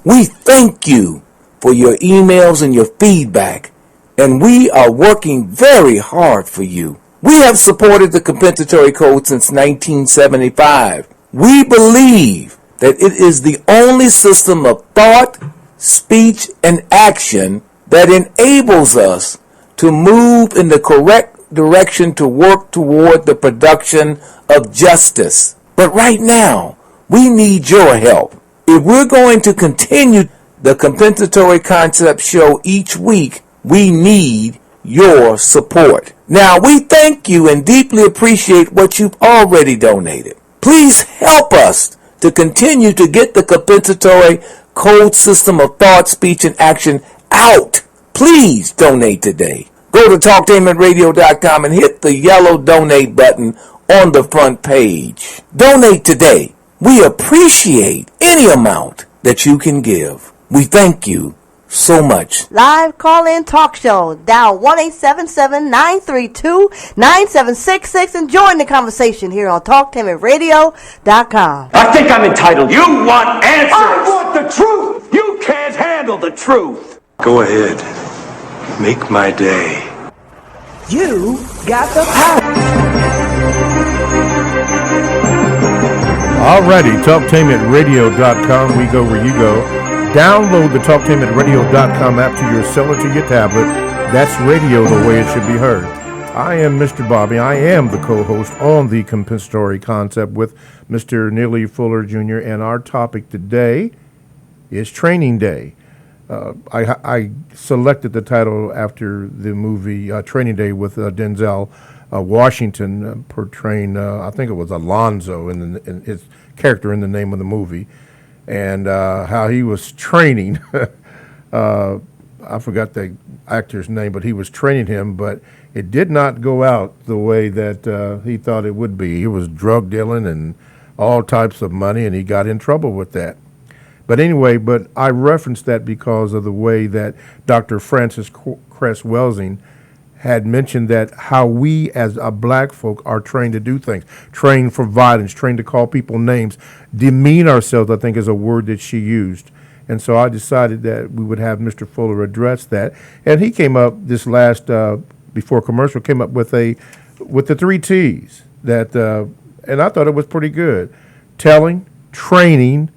[SPEAKER 2] We thank you for your emails and your feedback. And we are working very hard for you. We have supported the Compensatory Code since 1975. We believe that it is the only system of thought, speech, and action that enables us to move in the correct direction to work toward the production of justice. But right now, we need your help. If we're going to continue the Compensatory Concept show each week, we need your support. Now, we thank you and deeply appreciate what you've already donated. Please help us to continue to get the Compensatory Code system of thought, speech, and action out. Please donate today. Go to TalkTainmentRadio.com and hit the yellow donate button on the front page. Donate today. We appreciate any amount that you can give. We thank you so much.
[SPEAKER 1] Live call-in talk show. Dial 1-877-932-9766 and join the conversation here on TalkTainmentRadio.com.
[SPEAKER 17] I think I'm entitled. You want answers. I want the truth. You can't handle the truth.
[SPEAKER 18] Go ahead. Make my day.
[SPEAKER 20] You got the power.
[SPEAKER 4] Alrighty, TalkTainmentRadio.com. We go where you go. Download the TalkTainmentRadio.com app to your cell or to your tablet. That's radio the way it should be heard. I am Mr. Bobby. I am the co-host on the Compensatory Concept with Mr. Neely Fuller Jr. And our topic today is Training Day. I selected the title after the movie Training Day with Denzel Washington portraying, I think it was Alonzo in his character in the name of the movie. And how he was training, I forgot the actor's name, but he was training him, but it did not go out the way that he thought it would be. He was drug dealing and all types of money, and he got in trouble with that. But anyway, I referenced that because of the way that Dr. Francis Cress Welsing had mentioned that how we as a black folk are trained to do things, trained for violence, trained to call people names, demean ourselves, I think is a word that she used. And so I decided that we would have Mr. Fuller address that. And he came up this last, before commercial, came up with the 3 T's that, and I thought it was pretty good. Telling, training,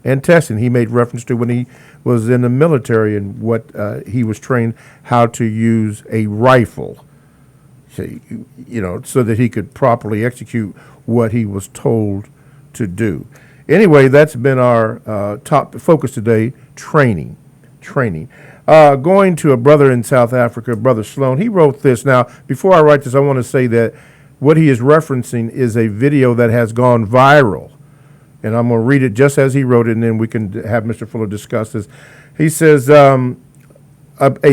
[SPEAKER 4] and testing. He made reference to when he was in the military and what he was trained how to use a rifle, so that he could properly execute what he was told to do. Anyway, that's been our top focus today, training. Going to a brother in South Africa, Brother Sloan, he wrote this. Now, before I write this, I want to say that what he is referencing is a video that has gone viral. And I'm going to read it just as he wrote it, and then we can have Mr. Fuller discuss this. He says, a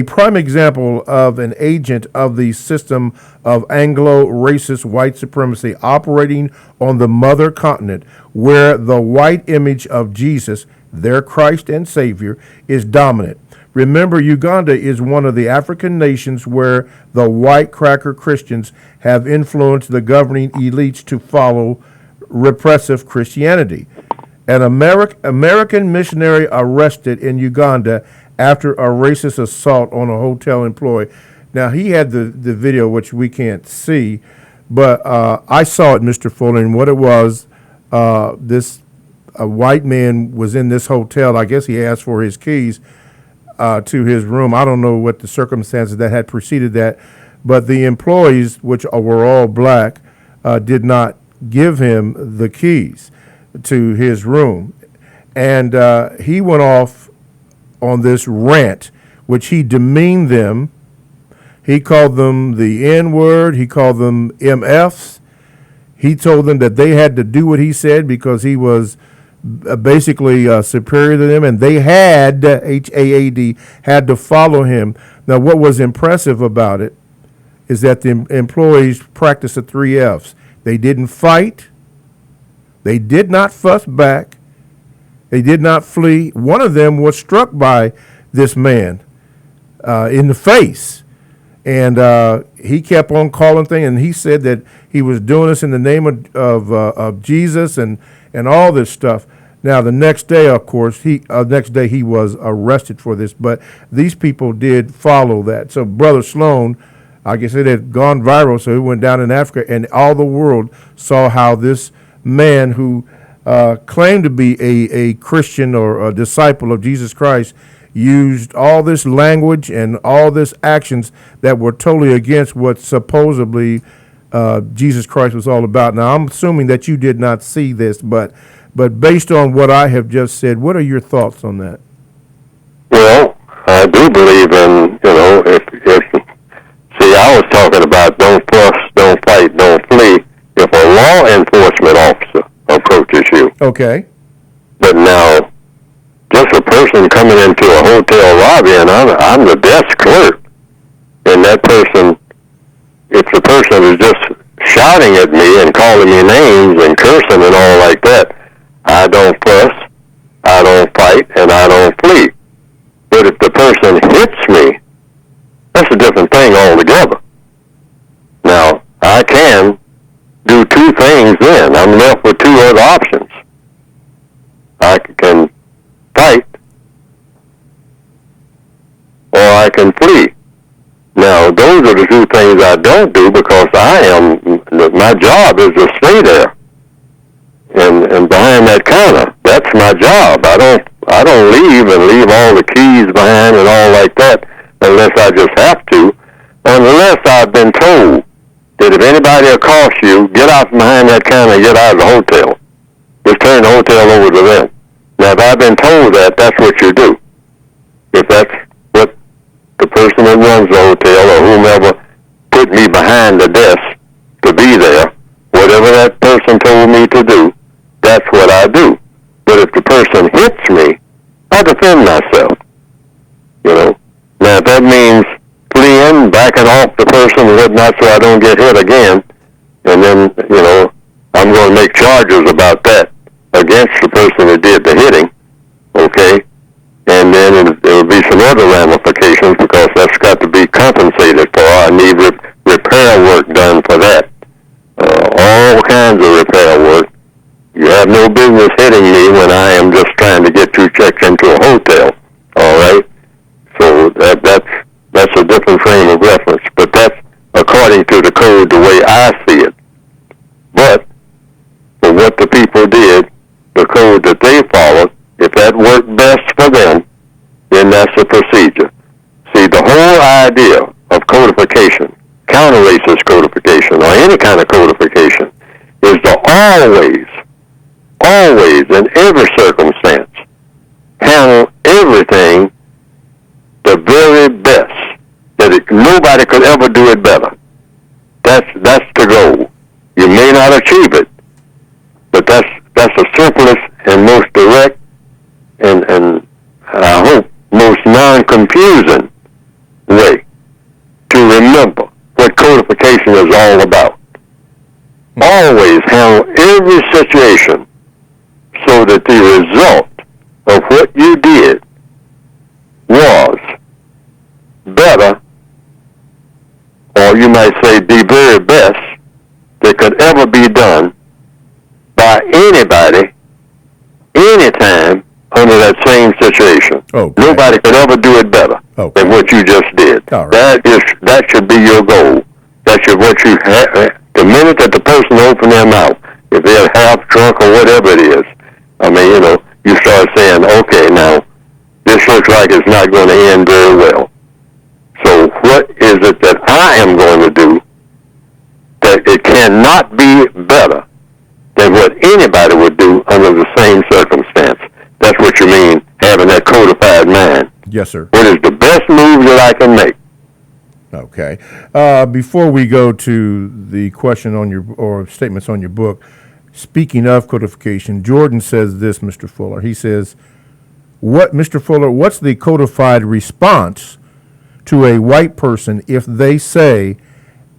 [SPEAKER 4] prime example of an agent of the system of Anglo-racist white supremacy operating on the mother continent, where the white image of Jesus, their Christ and Savior, is dominant. Remember, Uganda is one of the African nations where the white cracker Christians have influenced the governing elites to follow repressive Christianity. An American missionary arrested in Uganda after a racist assault on a hotel employee. Now, he had the video, which we can't see, but I saw it, Mr. Fuller, and what it was, a white man was in this hotel. I guess he asked for his keys to his room. I don't know what the circumstances that had preceded that, but the employees, which were all black, did not give him the keys to his room. And he went off on this rant, which he demeaned them. He called them the N-word. He called them MFs. He told them that they had to do what he said because he was basically superior to them, and they had, HAAD, had to follow him. Now, what was impressive about it is that the employees practiced the 3 Fs. They didn't fight. They did not fuss back. They did not flee. One of them was struck by this man in the face. And he kept on calling things, and he said that he was doing this in the name of Jesus and all this stuff. Now, the next day, of course, he was arrested for this, but these people did follow that. So Brother Sloan, I guess it had gone viral, so it went down in Africa, and all the world saw how this man who claimed to be a Christian or a disciple of Jesus Christ used all this language and all this actions that were totally against what supposedly Jesus Christ was all about. Now, I'm assuming that you did not see this, but based on what I have just said, what are your thoughts on that?
[SPEAKER 3] Well, I do believe in, see, I was talking about don't fuss, don't fight, don't flee if a law enforcement officer approaches you.
[SPEAKER 4] Okay.
[SPEAKER 3] But now, just a person coming into a hotel lobby, and I'm the desk clerk, and that person, if the person is just shouting at me and calling me names and cursing and all like that, I don't fuss, I don't fight, and I don't flee. But if the person hits me, that's a different thing altogether. Now, I can do two things then. I'm left with two other options. I can fight, or I can flee. Now, those are the two things I don't do because my job is to stay there and behind that counter. That's my job. I don't leave and leave all the keys behind and all like that unless I just have to, unless I've been told that if anybody accosts you, get out from behind that counter and get out of the hotel. Just turn the hotel over to them. Now, if I've been told that, that's what you do. If that's what the person that runs the hotel or whomever put me behind the desk to be there, whatever that person told me to do, that's what I do. But if the person hits me, I defend myself. You know. Now, if that means fleeing, backing off the person and whatnot so I don't get hit again, and then, you know, I'm going to make charges about that against the person that did the hitting, okay? And then there will be some other ramifications because that's got to be compensated for. I need repair work done for that. All kinds of repair work. You have no business hitting me when I am just trying to get you checked into a hotel, all right? So that's a different frame of reference, but that's according to the code the way I see it. But for what the people did, the code that they followed, if that worked best for them, then that's the procedure. See, the whole idea of codification, counter-racist codification, or any kind of codification, is to always, in every circumstance, handle everything the very best. Nobody could ever do it better. That's the goal. You may not achieve it, but that's the simplest and most direct and I hope most non-confusing way to remember what codification is all about. Always handle every situation so that the result of what you did was better, or you might say the very best that could ever be done by anybody, anytime, under that same situation.
[SPEAKER 4] Okay.
[SPEAKER 3] Nobody could ever do it better than what you just did.
[SPEAKER 4] All right.
[SPEAKER 3] That should be your goal. That should what you have. The minute that the person open their mouth, if they're half drunk or whatever it is, I mean, you know, you start saying, okay, now, this looks like it's not going to end very well. So what is it that I am going to do that it cannot be better than what anybody would do under the same circumstance? That's what you mean, having that codified mind.
[SPEAKER 4] Yes, sir.
[SPEAKER 3] What is the best move that I can make?
[SPEAKER 4] Okay. Before we go to the question on your, or statements on your book, speaking of codification, Jordan says this, Mr. Fuller. He says, Mr. Fuller, what's the codified response to a white person if they say,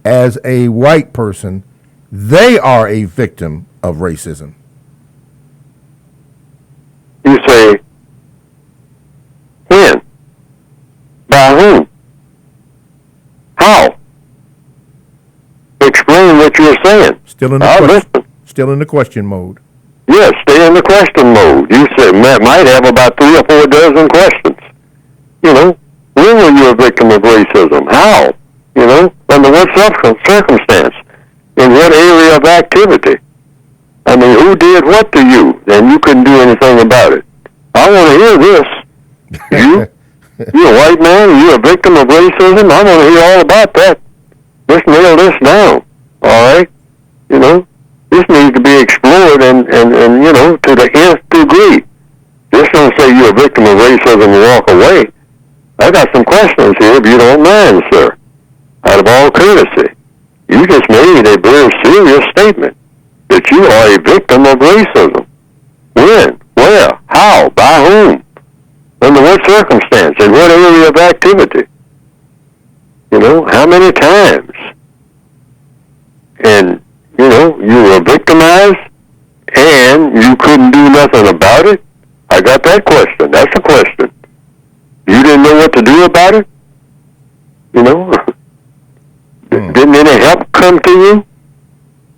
[SPEAKER 4] as a white person, they are a victim of racism?
[SPEAKER 3] You say, when? By whom? How? Explain what you're saying.
[SPEAKER 4] Still in the question mode.
[SPEAKER 3] Yes, stay in the question mode. You said might have about 3 or 4 dozen questions. You know, when were you a victim of racism? How? You know, under what circumstance? In what area of activity? I mean, who did what to you? And you couldn't do anything about it. I want to hear this. You're a white man, you're a victim of racism? I want to hear all about that. Let's nail this down. All right? You know, this needs to be explored and you know, to the nth degree. Just don't say you're a victim of racism and walk away. I got some questions here, if you don't mind, sir. Out of all courtesy, you just made a very serious statement that you are a victim of racism. When? Where? How? By whom? circumstance? In what area of activity? You know, how many times? And, you know, you were victimized and you couldn't do nothing about it? I got that question. That's a question. You didn't know what to do about it? You know? Didn't any help come to you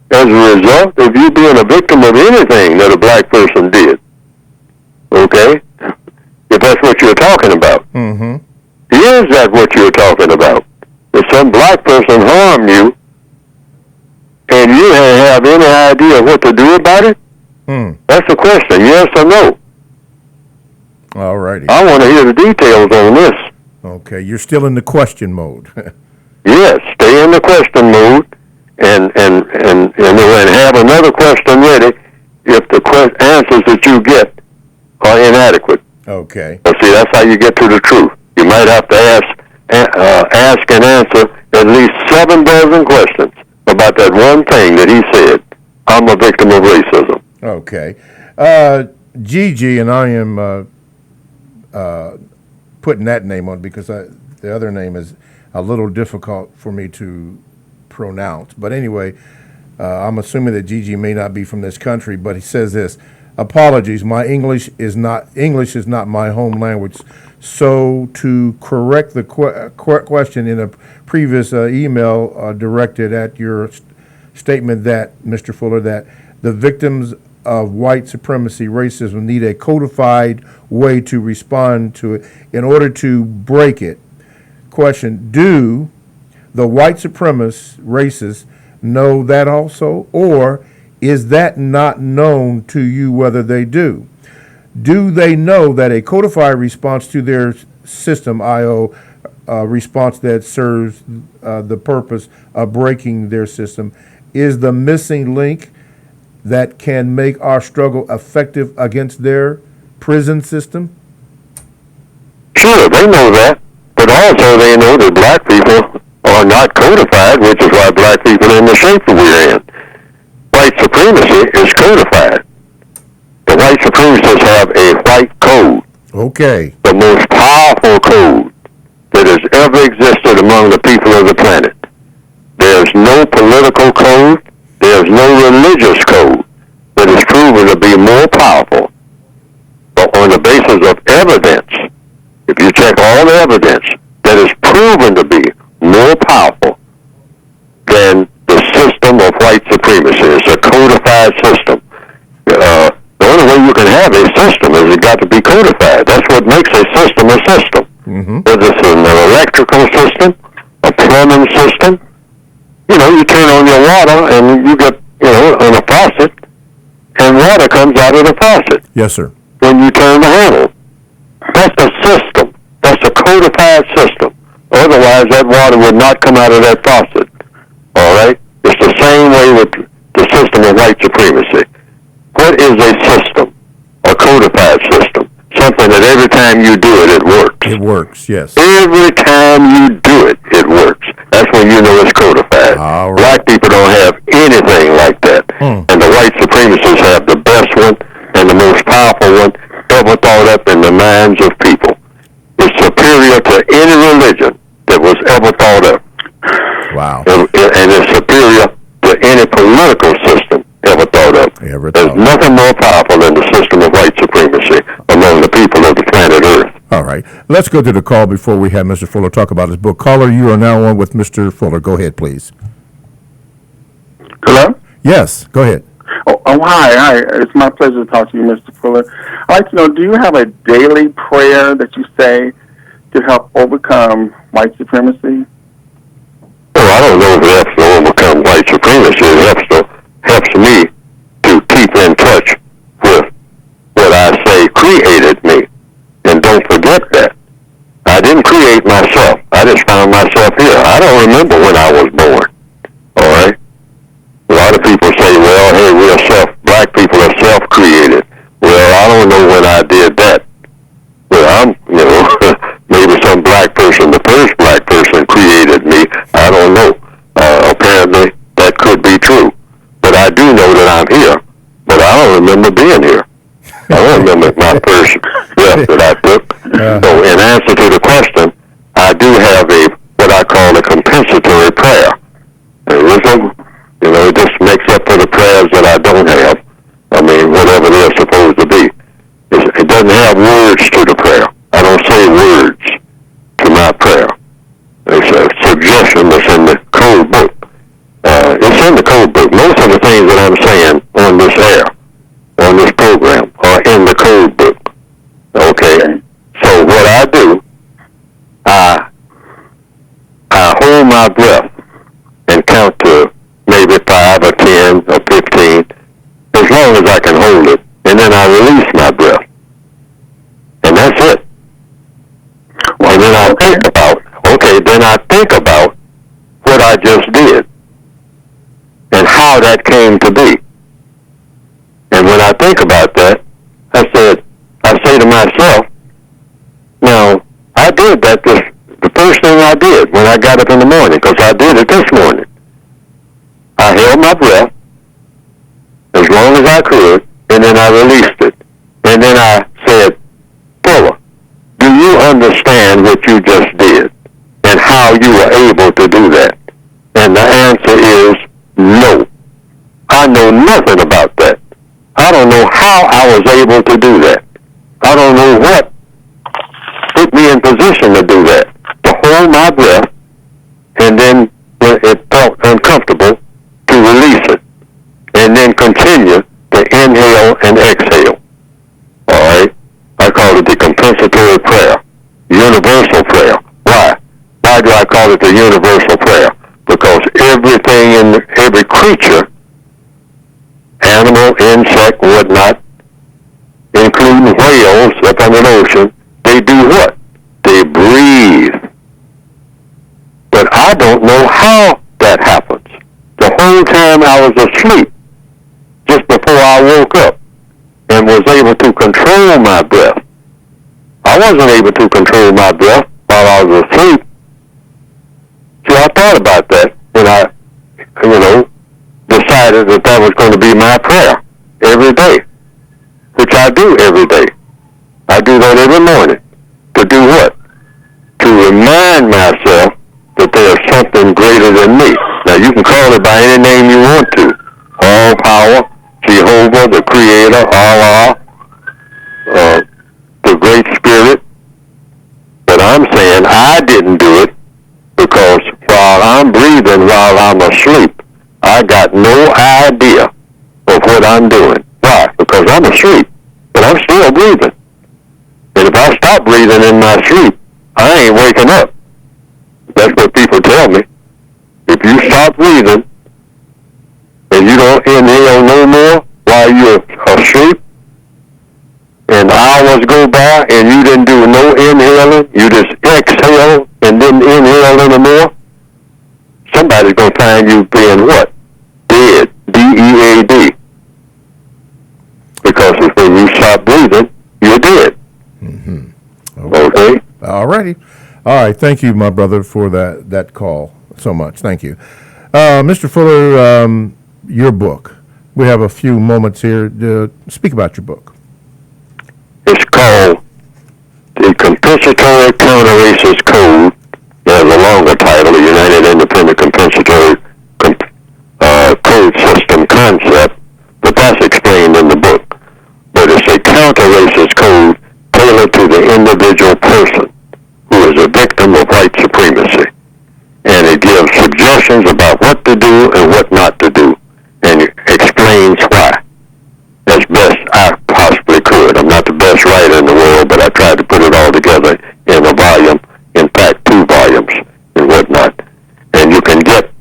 [SPEAKER 3] as a result of you being a victim of anything that a black person did? Okay? If that's what you're talking about.
[SPEAKER 4] Mm-hmm.
[SPEAKER 3] Is that what you're talking about? If some black person harmed you and you didn't have any idea what to do about it? That's the question, yes or no?
[SPEAKER 4] All righty.
[SPEAKER 3] I want to hear the details on this.
[SPEAKER 4] Okay, you're still in the question mode.
[SPEAKER 3] Yes, stay in the question mode and have another question ready if the answers that you get are inadequate.
[SPEAKER 4] Okay.
[SPEAKER 3] Well, see, that's how you get to the truth. You might have to ask and answer at least 7 dozen questions about that one thing that he said. I'm a victim of racism.
[SPEAKER 4] Okay. Gigi, and I am putting that name on because the other name is a little difficult for me to pronounce. But anyway, I'm assuming that Gigi may not be from this country, but he says this: apologies, my English is not my home language. So to correct the question in a previous email directed at your statement that, Mr. Fuller, that the victims of white supremacy, racism, need a codified way to respond to it in order to break it. Question: do the white supremacists, racists, know that also, or is that not known to you whether they do? Do they know that a codified response to their system, i.o. response that serves the purpose of breaking their system, is the missing link that can make our struggle effective against their prison system?
[SPEAKER 3] Sure, they know that. But also they know that black people are not codified, which is why black people are in the shape that we're in. White supremacy is codified. The white supremacists have a white code.
[SPEAKER 4] Okay.
[SPEAKER 3] The most powerful code that has ever existed among the people of the planet. There's no political code. There's no religious code that is proven to be more powerful. But on the basis of evidence, if you check all the evidence, that is proven to be more powerful than the system of white supremacy. It's a codified system. The only way you can have a system is it got to be codified. That's what makes a system a system. Whether it's an electrical system, a plumbing system, you know, you turn on your water and you get, you know, on a faucet, and water comes out of the faucet.
[SPEAKER 4] Yes, sir.
[SPEAKER 3] When you turn the handle. That's a system. That's a codified system. Otherwise, that water would not come out of that faucet. All right? It's the same way with the system of white supremacy. What is a system? A codified system. Something that every time you do it, it works.
[SPEAKER 4] It works, yes.
[SPEAKER 3] Every time you do it, it works. That's when you know it's codified.
[SPEAKER 4] All right.
[SPEAKER 3] Black people don't have anything like that. And the white supremacists have the best one and the most powerful one ever thought up in the minds of people. It's superior to any religion that was ever thought up.
[SPEAKER 4] Wow.
[SPEAKER 3] And it's superior to any political system ever thought up. There's nothing more powerful than the system of white supremacy among the people of the planet Earth.
[SPEAKER 4] All right. Let's go to the call before we have Mr. Fuller talk about his book. Caller, you are now on with Mr. Fuller. Go ahead, please.
[SPEAKER 6] Hello?
[SPEAKER 4] Yes, go ahead.
[SPEAKER 6] Oh, hi. It's my pleasure to talk to you, Mr. Fuller. I'd like to know, do you have a daily prayer that you say to help overcome white supremacy?
[SPEAKER 3] Well, I don't know if it helps to overcome white supremacy. It helps me to keep in touch with what I say created me. And don't forget that. I didn't create myself. I just found myself here. I don't remember when I was born. All right? A lot of people say, well, hey, black people are self-created. Well, I don't know when I did that. Well, maybe some black person, the first black person created me. I don't know. Apparently, that could be true. But I do know that I'm here. But I don't remember being here. I don't remember my first breath that I took. So things that I'm saying on this air, on this program, or in the code book. Okay? So what I do, I hold my breath and count to maybe 5 or 10 or 15, as long as I can hold it, and then I release my breath. And that's it. And then I think about what I just did and how that came to be. And when I think about that, I say to myself, now, I did that the first thing I did when I got up in the morning, because I did it this morning. I held my breath as long as I could, and then I released it. And then I said, Fuller, do you understand what you just did and how you were able to do that? And the answer is no. I know nothing about that. I don't know how I was able to do that. I don't know what put me in position to do that, to hold my breath, and then when it felt uncomfortable, to release it, and then continue to inhale and exhale. All right? I call it the compensatory prayer, universal prayer. Why? Why do I call it the universal prayer? Because every creature, animal, insect, whatnot, including whales up on the ocean, they do what? They breathe. But I don't know how that happens. The whole time I was asleep, just before I woke up, and was able to control my breath. I wasn't able to control my breath while I was asleep. So I thought about that when I, decided that was going to be my prayer every day, which I do every day. I do that every morning. To do what? To remind myself that there's something greater than me. Now, you can call it by any name you want to. All power, Jehovah, the Creator, Allah, the Great Spirit. But I'm saying I didn't do it because while I'm breathing, while I'm asleep, I got no idea of what I'm doing. Why? Because I'm asleep, but I'm still breathing. And if I stop breathing in my sleep, I ain't waking up. That's what people tell me. If you stop breathing and you don't inhale no more while you're asleep, and hours go by and you didn't do no inhaling, you just exhale and didn't inhale anymore, somebody's going to find you being what? Dead. D-E-A-D. Because it's when you stop breathing, you're dead.
[SPEAKER 4] Mm-hmm.
[SPEAKER 3] Okay?
[SPEAKER 4] All righty. All right. Thank you, my brother, for that call so much. Thank you. Mr. Fuller, your book. We have a few moments here to speak about your book.
[SPEAKER 3] It's called The Compensatory Counter-Racist Code. There's a longer title, the United Independent Compensatory Code System Concept, but that's explained in the book. But it's a counter-racist code tailored to the individual person who is a victim of white supremacy. And it gives suggestions about what to do and what not to do, and it explains why as best I possibly could. I'm not the best writer in the world, but I tried to put it all together in a volume, in fact, 2 volumes and whatnot. And you can get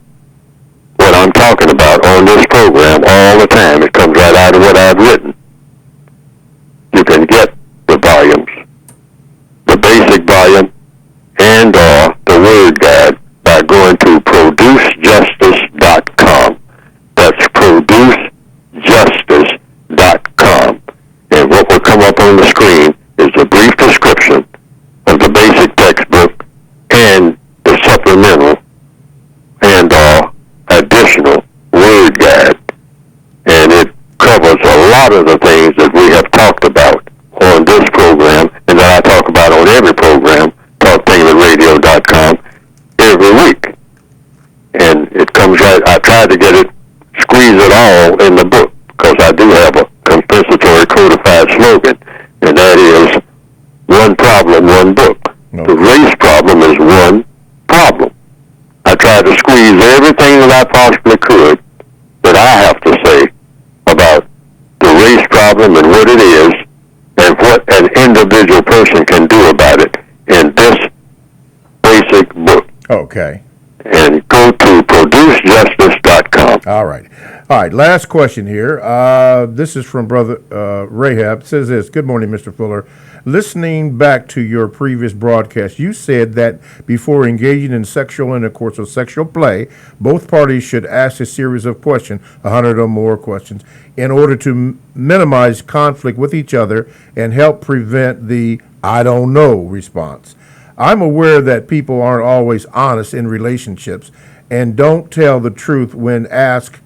[SPEAKER 3] what I'm talking about on this program all the time. It comes right out of what I've written. You can get the volumes, the basic volume, and the word guide by going to producejustice.com. That's producejustice.com. And what will come up on the screen is a brief description of the basic textbook and the supplemental and additional word guide. And it covers a lot of the things that we have talked about on this program and that I talk about on every program, talktainmentradio.com, every week. And it comes right, I tried to get it, squeeze it all in the book, because I do have a compensatory codified slogan, and that is one problem, one book. The race problem is one problem. I tried to squeeze everything that I possibly could that I have to it is and what an individual person can do about it in this basic book.
[SPEAKER 4] Okay.
[SPEAKER 3] And go to producejustice.com.
[SPEAKER 4] All right. Last question here. This is from Brother Rahab. It says this. Good morning, Mr. Fuller. Listening back to your previous broadcast, you said that before engaging in sexual intercourse or sexual play, both parties should ask a series of questions, 100 or more questions, in order to minimize conflict with each other and help prevent the "I don't know" response. I'm aware that people aren't always honest in relationships and don't tell the truth when asked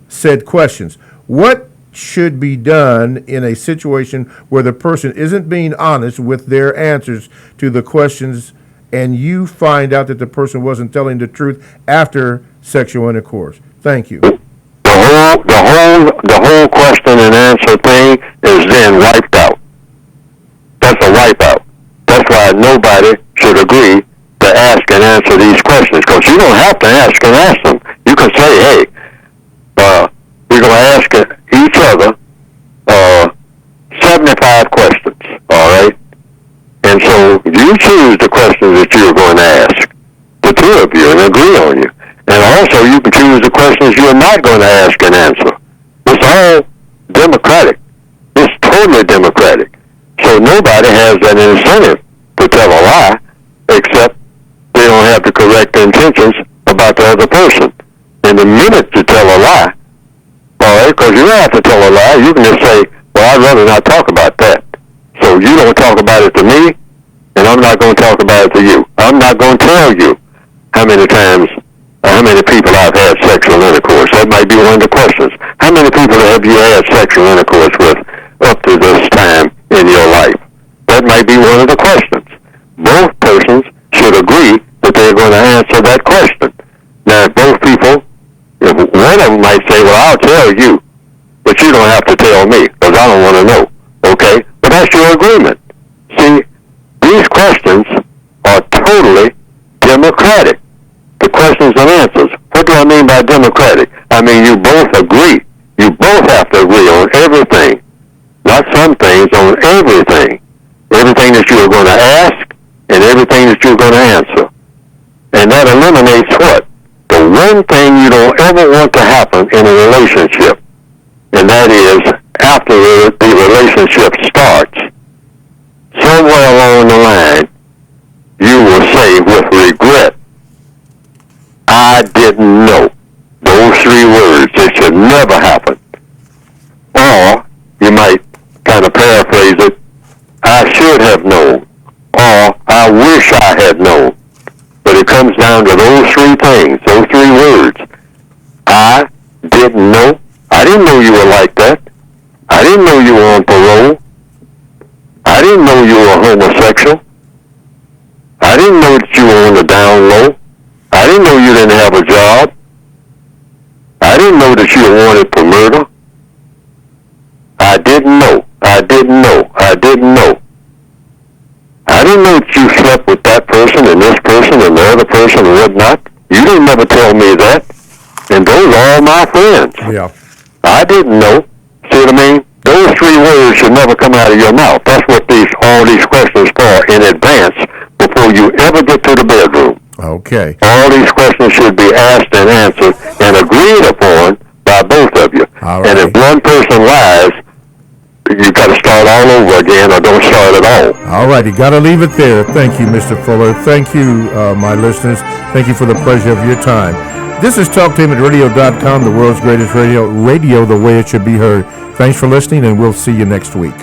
[SPEAKER 4] said questions. What should be done in a situation where the person isn't being honest with their answers to the questions and you find out that the person wasn't telling the truth after sexual intercourse? Thank you.
[SPEAKER 3] The whole question and answer thing is then wiped out. That's a wipeout. That's why nobody should agree to ask and answer these questions, because you don't have to ask and ask them. You can say, hey, we're going to ask each other 75 questions, all right? And so you choose the questions that you're going to ask, the two of you, and agree on you. And also you can choose the questions you're not going to ask and answer. It's all democratic. It's totally democratic. So nobody has an incentive to tell a lie, except they don't have the correct intentions about the other person. And the minute you tell a lie, all right, because you don't have to tell a lie, you can just say, well, I'd rather not talk about that. So you don't talk about it to me, and I'm not going to talk about it to you. I'm not going to tell you how many times, how many people I've had sexual intercourse. That might be one of the questions. How many people have you had sexual intercourse with up to this time in your life? That might be one of the questions. Both persons should agree that they're going to answer that question. Now, if both people, if one of them might say, well, I'll tell you, but you don't have to tell me, because I don't want to know. Okay? But that's your agreement. See, these questions are totally democratic. The questions and answers. What do I mean by democratic? I mean you both agree. You both have to agree on everything. Not some things, on everything. Everything that you're going to ask and everything that you're going to answer. And that eliminates what? The one thing you don't ever want to happen in a relationship. And that is, after the relationship starts, somewhere along the line, you will say with regret, I didn't know. Those three words, it should never happen. Or, you might kind of paraphrase it, I should have known. Or, I wish I had known. But it comes down to those three things, those three words. I didn't know. I didn't know you were like that. I didn't know you were on parole. I didn't know you were homosexual. I didn't know that you were on the down low. I didn't know you didn't have a job. I didn't know that you were wanted for murder. I didn't know. I didn't know. I didn't know. I didn't know that you slept with that person and this person and the other person and whatnot. You didn't never tell me that. And those are all my friends.
[SPEAKER 4] Yeah.
[SPEAKER 3] I didn't know. See what I mean? Those three words should never come out of your mouth. That's what all these questions are in advance before you ever get to the bedroom.
[SPEAKER 4] Okay.
[SPEAKER 3] All these questions should be asked and answered and agreed upon by both of you.
[SPEAKER 4] All
[SPEAKER 3] and
[SPEAKER 4] right.
[SPEAKER 3] if one person lies, you got to start all over again or don't start at all.
[SPEAKER 4] All right, you got to leave it there. Thank you, Mr. Fuller. Thank you, my listeners. Thank you for the pleasure of your time. This is TalkTainmentradio.com, the world's greatest radio the way it should be heard. Thanks for listening, and we'll see you next week.